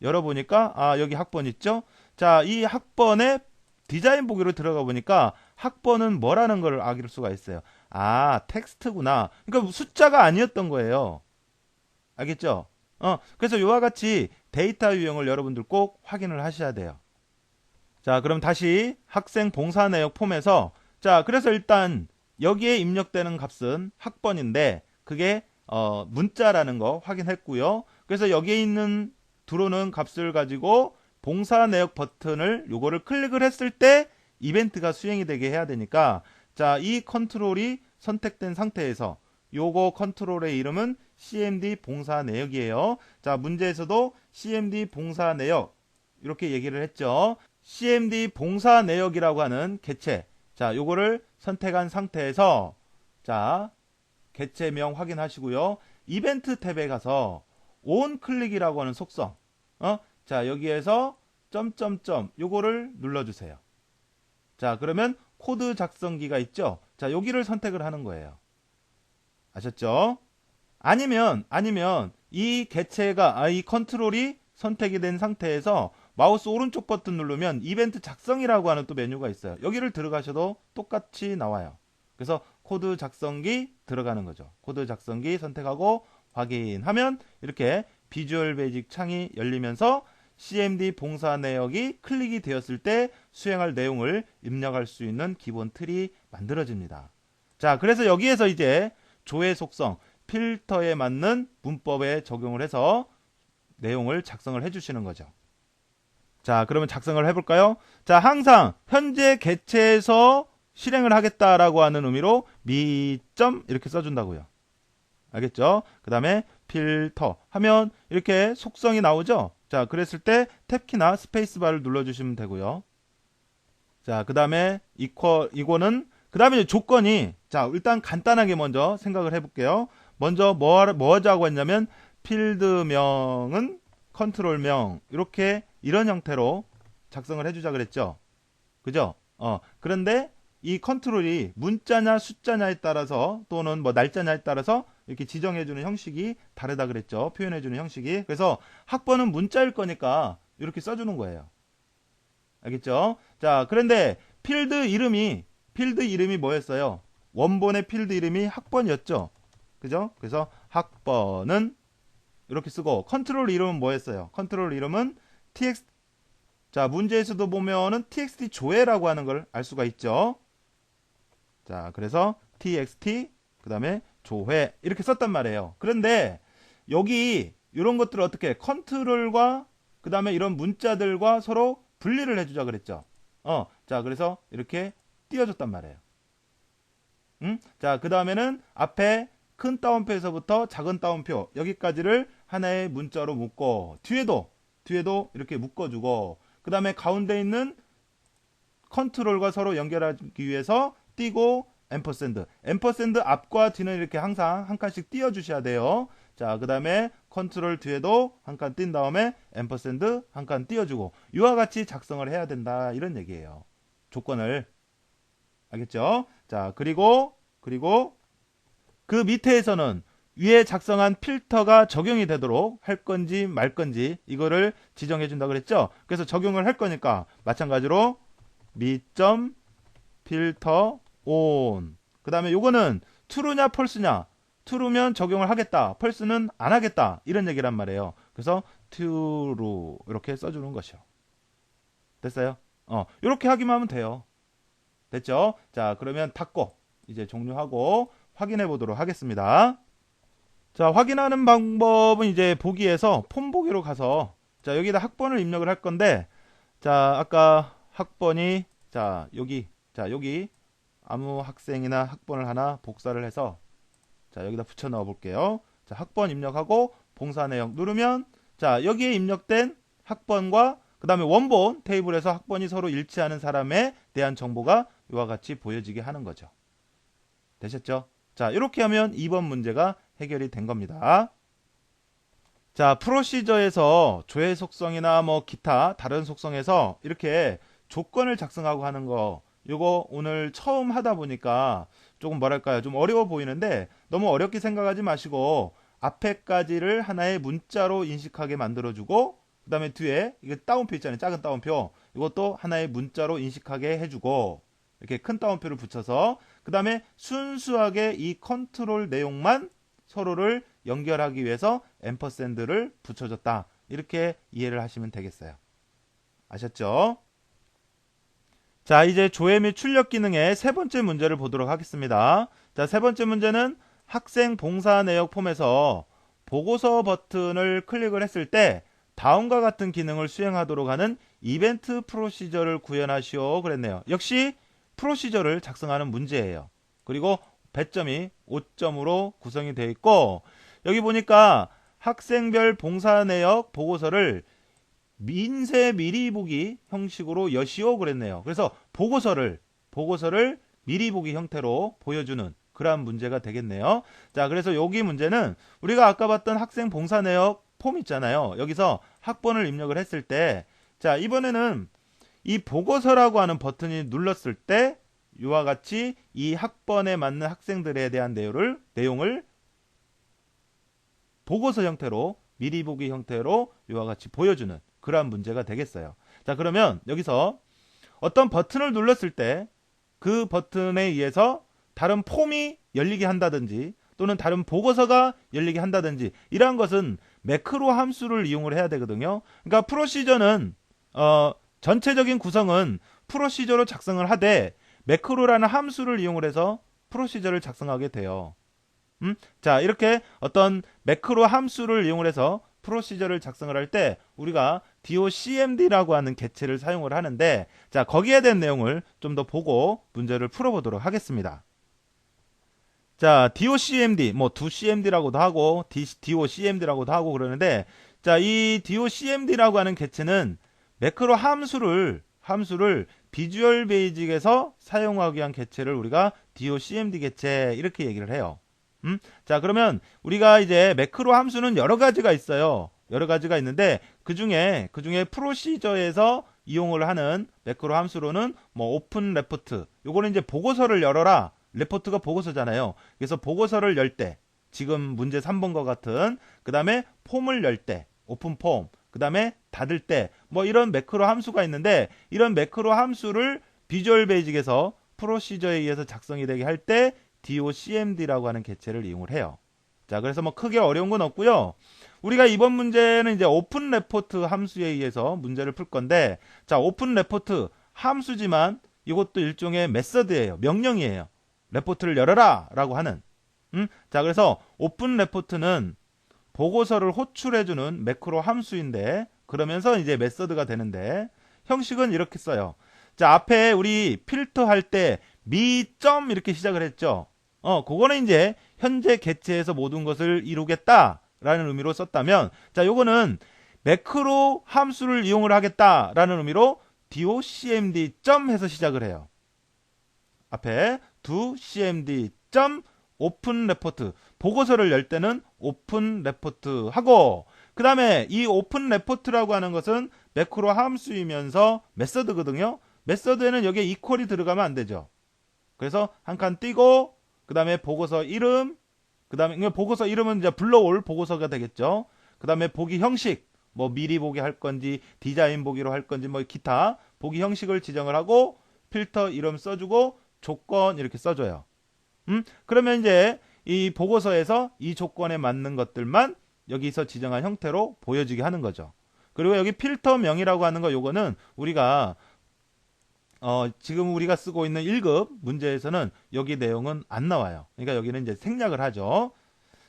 열어보니까 여기 학번 있죠? 자, 이 학번에 디자인 보기로 들어가 보니까 학번은 뭐라는 걸 알 수가 있어요. 텍스트구나. 그러니까 숫자가 아니었던 거예요. 알겠죠? 그래서 이와 같이 데이터 유형을 여러분들 꼭 확인을 하셔야 돼요. 자, 그럼 다시 학생 봉사 내역 폼에서 자, 그래서 일단 여기에 입력되는 값은 학번인데 그게 문자라는 거 확인했고요. 그래서 여기에 있는 들어오는 값을 가지고 봉사 내역 버튼을 요거를 클릭을 했을 때 이벤트가 수행이 되게 해야 되니까 자, 이 컨트롤이 선택된 상태에서 요거 컨트롤의 이름은 cmd 봉사 내역이에요. 자, 문제에서도 cmd 봉사 내역 이렇게 얘기를 했죠. cmd 봉사 내역이라고 하는 개체. 자, 요거를 선택한 상태에서 자, 개체명 확인하시고요. 이벤트 탭에 가서 온 클릭이라고 하는 속성. 자, 여기에서 점점점 요거를 눌러주세요. 자, 그러면 코드 작성기가 있죠. 자, 여기를 선택을 하는 거예요. 아셨죠? 아니면 이 개체가 이 컨트롤이 선택이 된 상태에서 마우스 오른쪽 버튼 누르면 이벤트 작성이라고 하는 또 메뉴가 있어요. 여기를 들어가셔도 똑같이 나와요. 그래서 코드 작성기 들어가는 거죠. 코드 작성기 선택하고 확인하면 이렇게 비주얼 베이직 창이 열리면서 cmd 봉사 내역이 클릭이 되었을 때 수행할 내용을 입력할 수 있는 기본 틀이 만들어집니다. 자, 그래서 여기에서 이제 조회 속성, 필터에 맞는 문법에 적용을 해서 내용을 작성을 해주시는 거죠. 자, 그러면 작성을 해볼까요? 자, 항상 현재 개체에서 실행을 하겠다라고 하는 의미로 미점 이렇게 써준다고요. 알겠죠? 그 다음에 필터 하면 이렇게 속성이 나오죠? 자, 그랬을 때 탭키나 스페이스바를 눌러주시면 되고요. 자, 그 다음에 이거는 그 다음에 조건이 자, 일단 간단하게 먼저 생각을 해볼게요. 먼저 뭐 하자고 했냐면 필드명은 컨트롤명 이렇게 이런 형태로 작성을 해주자 그랬죠. 그죠? 그런데 이 컨트롤이 문자냐 숫자냐에 따라서 또는 뭐 날짜냐에 따라서 이렇게 지정해주는 형식이 다르다 그랬죠. 표현해주는 형식이. 그래서 학번은 문자일 거니까 이렇게 써주는 거예요. 알겠죠? 자, 그런데 필드 이름이 뭐였어요? 원본의 필드 이름이 학번이었죠. 그죠? 그래서 학번은 이렇게 쓰고 컨트롤 이름은 뭐였어요? 컨트롤 이름은 txt. 자, 문제에서도 보면은 txt 조회라고 하는 걸 알 수가 있죠. 자, 그래서 txt 그 다음에 조회 이렇게 썼단 말이에요. 그런데 여기 이런 것들을 어떻게 컨트롤과 그 다음에 이런 문자들과 서로 분리를 해주자 그랬죠. 자, 그래서 이렇게 띄워줬단 말이에요. 자, 그 다음에는 앞에 큰 따옴표에서부터 작은 따옴표 여기까지를 하나의 문자로 묶고 뒤에도 이렇게 묶어주고 그 다음에 가운데 있는 컨트롤과 서로 연결하기 위해서 띄고 앰퍼샌드 앞과 뒤는 이렇게 항상 한 칸씩 띄워 주셔야 돼요. 자, 그 다음에 컨트롤 뒤에도 한 칸 띈 다음에 앰퍼샌드 한 칸 띄워주고 이와 같이 작성을 해야 된다 이런 얘기예요. 조건을. 알겠죠? 자, 그리고 그 밑에에서는 위에 작성한 필터가 적용이 되도록 할 건지 말 건지 이거를 지정해 준다 그랬죠? 그래서 적용을 할 거니까 마찬가지로 미점 필터 온. 그 다음에 요거는 true냐 false냐. true면 적용을 하겠다. false는 안 하겠다. 이런 얘기란 말이에요. 그래서 true 이렇게 써주는 것이요. 됐어요? 이렇게 하기만 하면 돼요. 됐죠? 자, 그러면 닫고 이제 종료하고 확인해 보도록 하겠습니다. 자, 확인하는 방법은 이제 보기에서 폼 보기로 가서 자, 여기다 학번을 입력을 할 건데 자, 아까 학번이 자, 여기 아무 학생이나 학번을 하나 복사를 해서 자, 여기다 붙여 넣어 볼게요. 자, 학번 입력하고 봉사 내역 누르면 자, 여기에 입력된 학번과 그 다음에 원본 테이블에서 학번이 서로 일치하는 사람에 대한 정보가 이와 같이 보여지게 하는 거죠. 되셨죠? 자, 이렇게 하면 2번 문제가 해결이 된 겁니다. 자, 프로시저에서 조회 속성이나 뭐 기타 다른 속성에서 이렇게 조건을 작성하고 하는 거 요거 오늘 처음 하다 보니까 조금 뭐랄까요, 좀 어려워 보이는데 너무 어렵게 생각하지 마시고 앞에까지를 하나의 문자로 인식하게 만들어주고, 그 다음에 뒤에 이게 따옴표 있잖아요, 작은 따옴표. 이것도 하나의 문자로 인식하게 해주고, 이렇게 큰 따옴표를 붙여서, 그 다음에 순수하게 이 컨트롤 내용만 서로를 연결하기 위해서 앰퍼샌드를 붙여줬다, 이렇게 이해를 하시면 되겠어요. 아셨죠? 자, 이제 조회 및 출력 기능의 세 번째 문제를 보도록 하겠습니다. 자, 세 번째 문제는 학생 봉사 내역 폼에서 보고서 버튼을 클릭을 했을 때 다음과 같은 기능을 수행하도록 하는 이벤트 프로시저를 구현하시오 그랬네요. 역시 프로시저를 작성하는 문제예요. 그리고 배점이 5점으로 구성이 되어 있고, 여기 보니까 학생별 봉사 내역 보고서를 민세 미리 보기 형식으로 여시오 그랬네요. 그래서 보고서를 미리 보기 형태로 보여주는 그러한 문제가 되겠네요. 자, 그래서 여기 문제는 우리가 아까 봤던 학생 봉사 내역 폼 있잖아요. 여기서 학번을 입력을 했을 때, 자, 이번에는 이 보고서라고 하는 버튼이 눌렀을 때 이와 같이 이 학번에 맞는 학생들에 대한 내용을 보고서 형태로, 미리 보기 형태로 이와 같이 보여주는 그러한 문제가 되겠어요. 자, 그러면 여기서 어떤 버튼을 눌렀을 때 그 버튼에 의해서 다른 폼이 열리게 한다든지 또는 다른 보고서가 열리게 한다든지, 이러한 것은 매크로 함수를 이용을 해야 되거든요. 그러니까 프로시저는 전체적인 구성은 프로시저로 작성을 하되 매크로라는 함수를 이용을 해서 프로시저를 작성하게 돼요. 자, 이렇게 어떤 매크로 함수를 이용을 해서 프로시저를 작성을 할 때 우리가 docmd라고 하는 개체를 사용을 하는데, 자, 거기에 대한 내용을 좀 더 보고 문제를 풀어보도록 하겠습니다. 자, docmd, 뭐 docmd라고도 하고 docmd라고도 하고 그러는데, 자, 이 docmd라고 하는 개체는 매크로 함수를 비주얼 베이직에서 사용하기 위한 개체를 우리가 docmd 개체 이렇게 얘기를 해요. 자, 그러면 우리가 이제 매크로 함수는 여러 가지가 있어요. 여러 가지가 있는데 그 중에 프로시저에서 이용을 하는 매크로 함수로는 뭐 오픈 레포트, 요거는 이제 보고서를 열어라. 레포트가 보고서잖아요. 그래서 보고서를 열 때, 지금 문제 3번과 같은, 그 다음에 폼을 열 때, 오픈 폼, 그 다음에 닫을 때, 뭐 이런 매크로 함수가 있는데, 이런 매크로 함수를 비주얼 베이직에서 프로시저에 의해서 작성이 되게 할 때 docmd라고 하는 개체를 이용을 해요. 자, 그래서 뭐 크게 어려운 건 없고요. 우리가 이번 문제는 이제 오픈 레포트 함수에 의해서 문제를 풀 건데, 자, 오픈 레포트 함수지만 이것도 일종의 메서드예요. 명령이에요. 레포트를 열어라 라고 하는. 자, 그래서 오픈 레포트는 보고서를 호출해주는 매크로 함수인데, 그러면서 이제 메서드가 되는데, 형식은 이렇게 써요. 자, 앞에 우리 필터 할 때 미점 이렇게 시작을 했죠. 그거는 이제 현재 개체에서 모든 것을 이루겠다라는 의미로 썼다면, 자, 요거는 매크로 함수를 이용을 하겠다라는 의미로 docmd 점 해서 시작을 해요. 앞에 docmd 점 오픈 레포트, 보고서를 열 때는 오픈 레포트 하고, 그 다음에 이 오픈 레포트라고 하는 것은 매크로 함수이면서 메서드거든요. 메서드에는 여기에 이퀄이 들어가면 안 되죠. 그래서 한 칸 띄고, 그 다음에 보고서 이름, 그 다음에 보고서 이름은 이제 불러올 보고서가 되겠죠. 그 다음에 보기 형식, 뭐 미리 보기 할 건지 디자인 보기로 할 건지 뭐 기타 보기 형식을 지정을 하고, 필터 이름 써주고 조건 이렇게 써줘요. 그러면 이제 이 보고서에서 이 조건에 맞는 것들만 여기서 지정한 형태로 보여지게 하는 거죠. 그리고 여기 필터명이라고 하는 거, 요거는 우리가 지금 우리가 쓰고 있는 1급 문제에서는 여기 내용은 안 나와요. 그러니까 여기는 이제 생략을 하죠.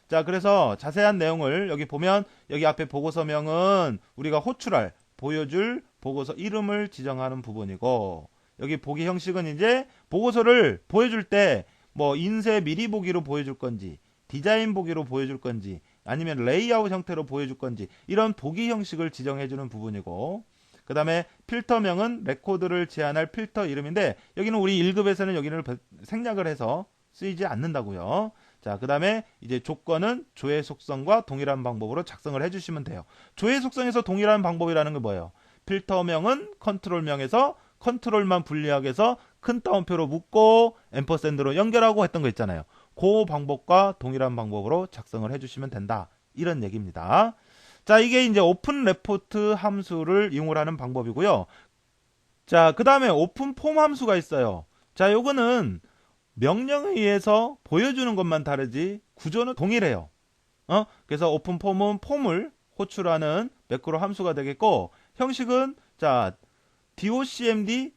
자, 그래서 자세한 내용을 여기 보면, 여기 앞에 보고서명은 우리가 호출할, 보여줄 보고서 이름을 지정하는 부분이고, 여기 보기 형식은 이제 보고서를 보여줄 때 뭐 인쇄 미리 보기로 보여줄 건지, 디자인 보기로 보여줄 건지, 아니면 레이아웃 형태로 보여줄 건지, 이런 보기 형식을 지정해주는 부분이고, 그 다음에 필터명은 레코드를 제한할 필터 이름인데, 여기는 우리 1급에서는 여기를 생략을 해서 쓰이지 않는다고요. 자, 그 다음에 이제 조건은 조회 속성과 동일한 방법으로 작성을 해주시면 돼요. 조회 속성에서 동일한 방법이라는 게 뭐예요? 필터명은 컨트롤명에서 컨트롤만 분리하게 해서 큰 따옴표로 묶고 앰퍼샌드로 연결하고 했던 거 있잖아요. 그 방법과 동일한 방법으로 작성을 해주시면 된다. 이런 얘기입니다. 자, 이게 이제 오픈 레포트 함수를 이용을 하는 방법이고요. 자, 그 다음에 오픈 폼 함수가 있어요. 자, 요거는 명령에 의해서 보여주는 것만 다르지 구조는 동일해요. 그래서 오픈 폼은 폼을 호출하는 매크로 함수가 되겠고, 형식은 자 docmd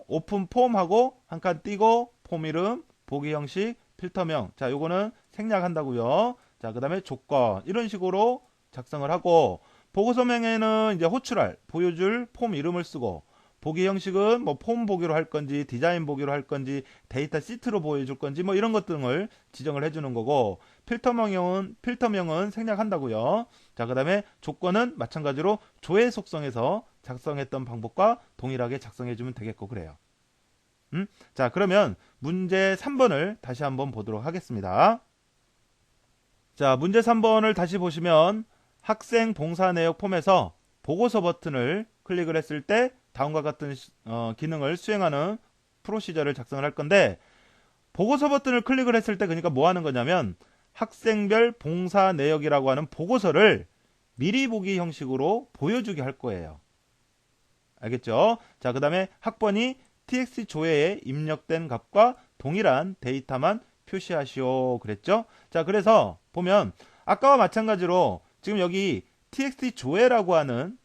오픈 폼하고 한 칸 띄고 폼 이름, 보기 형식, 필터명. 자, 요거는 생략한다고요. 자, 그다음에 조건 이런 식으로 작성을 하고, 보고서명에는 이제 호출할, 보여줄 폼 이름을 쓰고, 보기 형식은 뭐 폼 보기로 할 건지 디자인 보기로 할 건지 데이터 시트로 보여줄 건지 뭐 이런 것 등을 지정을 해주는 거고, 필터명은 생략한다고요. 자, 그다음에 조건은 마찬가지로 조회 속성에서 작성했던 방법과 동일하게 작성해주면 되겠고 그래요. 자, 그러면 문제 3번을 다시 한번 보도록 하겠습니다. 자, 문제 3번을 다시 보시면 학생 봉사 내역 폼에서 보고서 버튼을 클릭을 했을 때 다음과 같은 기능을 수행하는 프로시저를 작성을 할 건데, 보고서 버튼을 클릭을 했을 때 그러니까 뭐 하는 거냐면 학생별 봉사 내역이라고 하는 보고서를 미리 보기 형식으로 보여주게 할 거예요. 알겠죠? 자, 그 다음에 학번이 txt 조회에 입력된 값과 동일한 데이터만 표시하시오 그랬죠? 자, 그래서 보면 아까와 마찬가지로 지금 여기 txt 조회라고 하는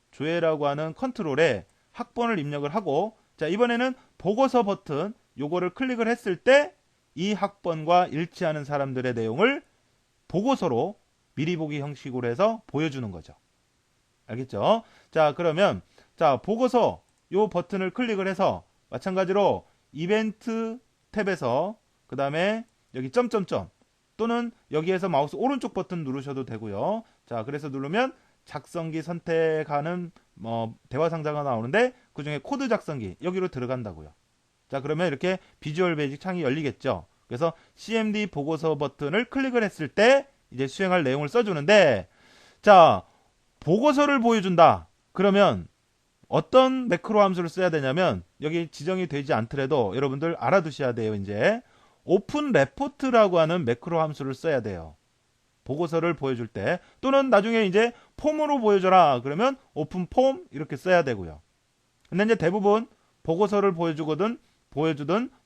컨트롤에 학번을 입력을 하고, 자, 이번에는 보고서 버튼 요거를 클릭을 했을 때 이 학번과 일치하는 사람들의 내용을 보고서로 미리 보기 형식으로 해서 보여주는 거죠. 알겠죠? 자, 그러면 자, 보고서 요 버튼을 클릭을 해서 마찬가지로 이벤트 탭에서 그 다음에 여기 점점점 또는 여기에서 마우스 오른쪽 버튼 누르셔도 되고요. 자, 그래서 누르면 작성기 선택하는 대화 상자가 나오는데 그 중에 코드 작성기 여기로 들어간다고요. 자, 그러면 이렇게 비주얼 베이직 창이 열리겠죠. 그래서 cmd 보고서 버튼을 클릭을 했을 때 이제 수행할 내용을 써주는데, 자, 보고서를 보여준다. 그러면 어떤 매크로 함수를 써야 되냐면 여기 지정이 되지 않더라도 여러분들 알아두셔야 돼요. 이제 오픈 레포트라고 하는 매크로 함수를 써야 돼요. 보고서를 보여줄 때, 또는 나중에 이제 폼으로 보여줘라 그러면 오픈 폼 이렇게 써야 되고요. 근데 이제 대부분 보고서를 보여주든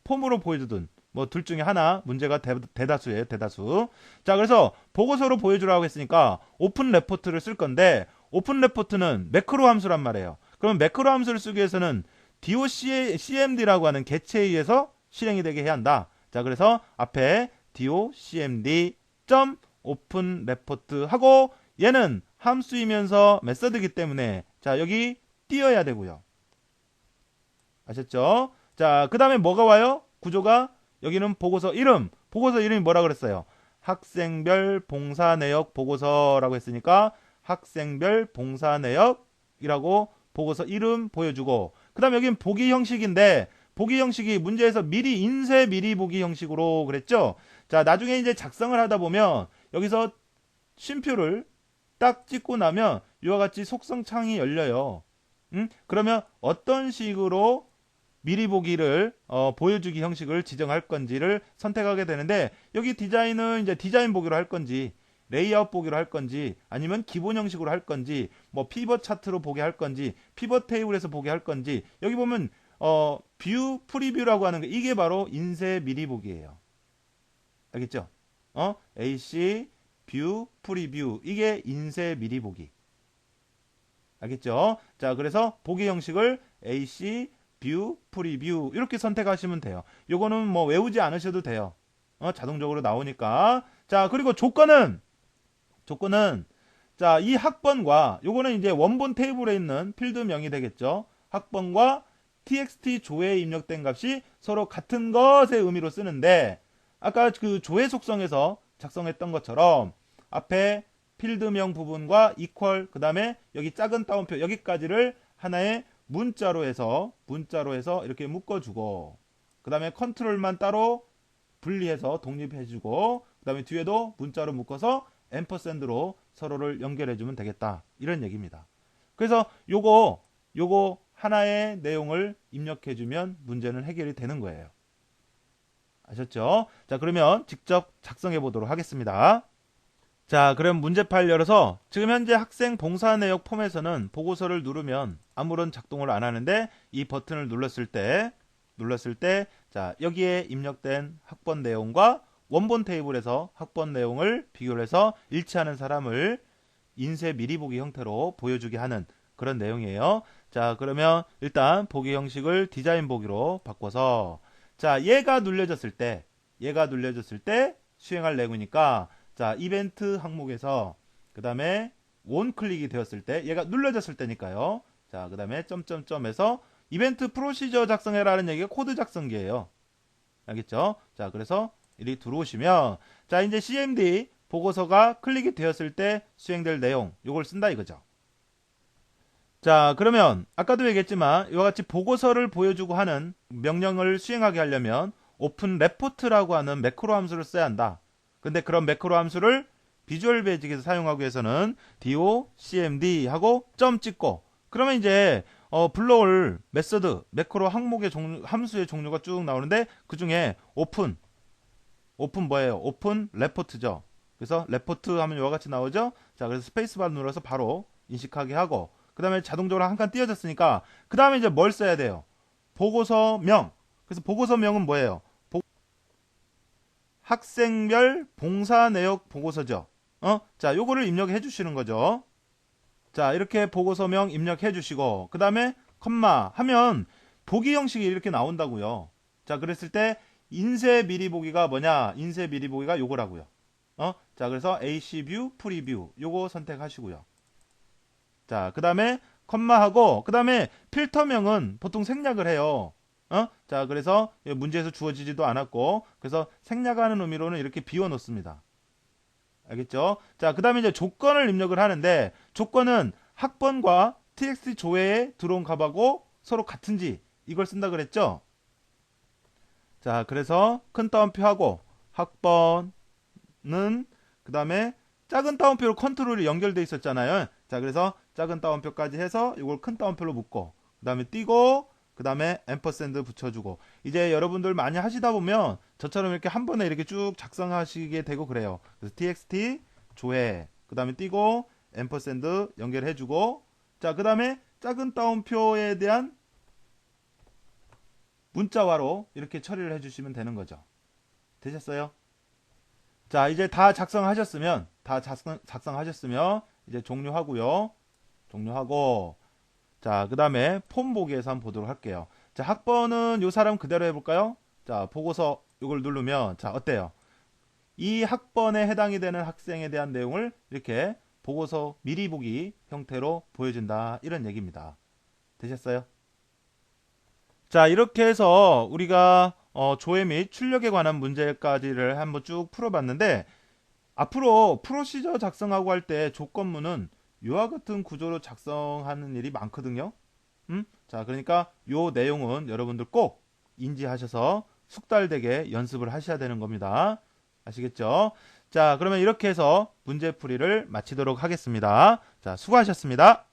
폼으로 보여주든 뭐 둘 중에 하나 문제가 대다수예요. 대다수. 자, 그래서 보고서로 보여주라고 했으니까 오픈 레포트를 쓸 건데, 오픈 레포트는 매크로 함수란 말이에요. 그러면 매크로 함수를 쓰기 위해서는 docmd라고 하는 개체에 의해서 실행이 되게 해야 한다. 자, 그래서 앞에 docmd 오픈 레포트 하고, 얘는 함수이면서 메서드이기 때문에 자, 여기 띄어야 되고요. 아셨죠? 자, 그 다음에 뭐가 와요? 구조가 여기는 보고서 이름이 뭐라 그랬어요? 학생별 봉사 내역 보고서라고 했으니까 학생별 봉사 내역이라고 보고서 이름 보여주고, 그 다음에 여기는 보기 형식인데 보기 형식이 문제에서 미리 인쇄 미리 보기 형식으로 그랬죠? 자, 나중에 이제 작성을 하다 보면 여기서 쉼표를 딱 찍고 나면 이와 같이 속성 창이 열려요. 그러면 어떤 식으로 미리 보기를 보여주기 형식을 지정할 건지를 선택하게 되는데, 여기 디자인은 이제 디자인 보기로 할 건지 레이아웃 보기로 할 건지 아니면 기본 형식으로 할 건지 뭐 피벗 차트로 보게 할 건지 피벗 테이블에서 보게 할 건지, 여기 보면 뷰 프리뷰라고 하는 게 이게 바로 인쇄 미리 보기예요. 알겠죠? AC 뷰 프리뷰 이게 인쇄 미리 보기. 알겠죠? 자, 그래서 보기 형식을 AC 뷰 프리뷰 이렇게 선택하시면 돼요. 요거는 뭐 외우지 않으셔도 돼요. 자동적으로 나오니까. 자, 그리고 조건은 자, 이 학번과 요거는 이제 원본 테이블에 있는 필드명이 되겠죠. 학번과 txt 조회에 입력된 값이 서로 같은 것의 의미로 쓰는데, 아까 그 조회 속성에서 작성했던 것처럼 앞에 필드명 부분과 equal, 그 다음에 여기 작은 따옴표 여기까지를 하나의 문자로 해서 이렇게 묶어주고, 그 다음에 컨트롤만 따로 분리해서 독립해주고, 그 다음에 뒤에도 문자로 묶어서 앰퍼샌드로 서로를 연결해주면 되겠다. 이런 얘기입니다. 그래서 요거 하나의 내용을 입력해주면 문제는 해결이 되는 거예요. 아셨죠? 자, 그러면 직접 작성해 보도록 하겠습니다. 자, 그럼 문제 파일 열어서 지금 현재 학생 봉사 내역 폼에서는 보고서를 누르면 아무런 작동을 안 하는데 이 버튼을 눌렀을 때 자, 여기에 입력된 학번 내용과 원본 테이블에서 학번 내용을 비교를 해서 일치하는 사람을 인쇄 미리 보기 형태로 보여주게 하는 그런 내용이에요. 자, 그러면 일단 보기 형식을 디자인 보기로 바꿔서 자, 얘가 눌려졌을 때 수행할 내용이니까 자, 이벤트 항목에서 그 다음에 원 클릭이 되었을 때 얘가 눌려졌을 때니까요. 자, 그 다음에 점점점에서 이벤트 프로시저 작성해라는 얘기가 코드 작성기예요. 알겠죠? 자, 그래서 이리 들어오시면 자, 이제 CMD 보고서가 클릭이 되었을 때 수행될 내용 요걸 쓴다 이거죠. 자, 그러면 아까도 얘기했지만 이와 같이 보고서를 보여주고 하는 명령을 수행하게 하려면 오픈 레포트라고 하는 매크로 함수를 써야 한다. 근데 그런 매크로 함수를 비주얼 베이직에서 사용하기 위해서는 docmd 하고 점 찍고 그러면 이제 불러올 메서드 매크로 항목의 함수의 종류가 쭉 나오는데 그 중에 오픈 뭐예요? 오픈 레포트죠. 그래서 레포트 하면 이와 같이 나오죠. 자, 그래서 스페이스바 눌러서 바로 인식하게 하고 그 다음에 자동적으로 한 칸 띄어졌으니까 그 다음에 이제 뭘 써야 돼요? 보고서명. 그래서 보고서명은 뭐예요? 학생별 봉사 내역 보고서죠. 자, 요거를 입력해 주시는 거죠. 자, 이렇게 보고서명 입력해 주시고 그 다음에 컴마 하면 보기 형식이 이렇게 나온다고요. 자, 그랬을 때 인쇄 미리 보기가 뭐냐? 인쇄 미리 보기가 요거라고요. 자, 그래서 AC 뷰, 프리뷰 요거 선택하시고요. 자, 그 다음에 컴마하고 그 다음에 필터명은 보통 생략을 해요. 자, 그래서 문제에서 주어지지도 않았고 그래서 생략하는 의미로는 이렇게 비워 놓습니다. 알겠죠? 자, 그 다음에 이제 조건을 입력을 하는데 조건은 학번과 txt 조회에 들어온 값하고 서로 같은지 이걸 쓴다 그랬죠? 자, 그래서 큰 따옴표 하고 학번은 그 다음에 작은 따옴표로 컨트롤이 연결돼 있었잖아요. 자, 그래서 작은 따옴표까지 해서 이걸 큰 따옴표로 묶고 그 다음에 띄고 그 다음에 앰퍼샌드 붙여주고 이제 여러분들 많이 하시다 보면 저처럼 이렇게 한 번에 이렇게 쭉 작성하시게 되고 그래요. 그래서 txt 조회 그 다음에 띄고 앰퍼샌드 연결해주고 자, 그 다음에 작은 따옴표에 대한 문자화로 이렇게 처리를 해주시면 되는 거죠. 되셨어요? 자, 이제 다 작성하셨으면 이제 종료하고요. 종료하고 자, 그 다음에 폼 보기에서 한번 보도록 할게요. 자, 학번은 요 사람 그대로 해볼까요? 자, 보고서 이걸 누르면 자, 어때요? 이 학번에 해당이 되는 학생에 대한 내용을 이렇게 보고서 미리 보기 형태로 보여준다 이런 얘기입니다. 되셨어요? 자, 이렇게 해서 우리가 조회 및 출력에 관한 문제까지를 한번 쭉 풀어봤는데 앞으로 프로시저 작성하고 할 때 조건문은 이와 같은 구조로 작성하는 일이 많거든요. 자, 그러니까 요 내용은 여러분들 꼭 인지하셔서 숙달되게 연습을 하셔야 되는 겁니다. 아시겠죠? 자, 그러면 이렇게 해서 문제풀이를 마치도록 하겠습니다. 자, 수고하셨습니다.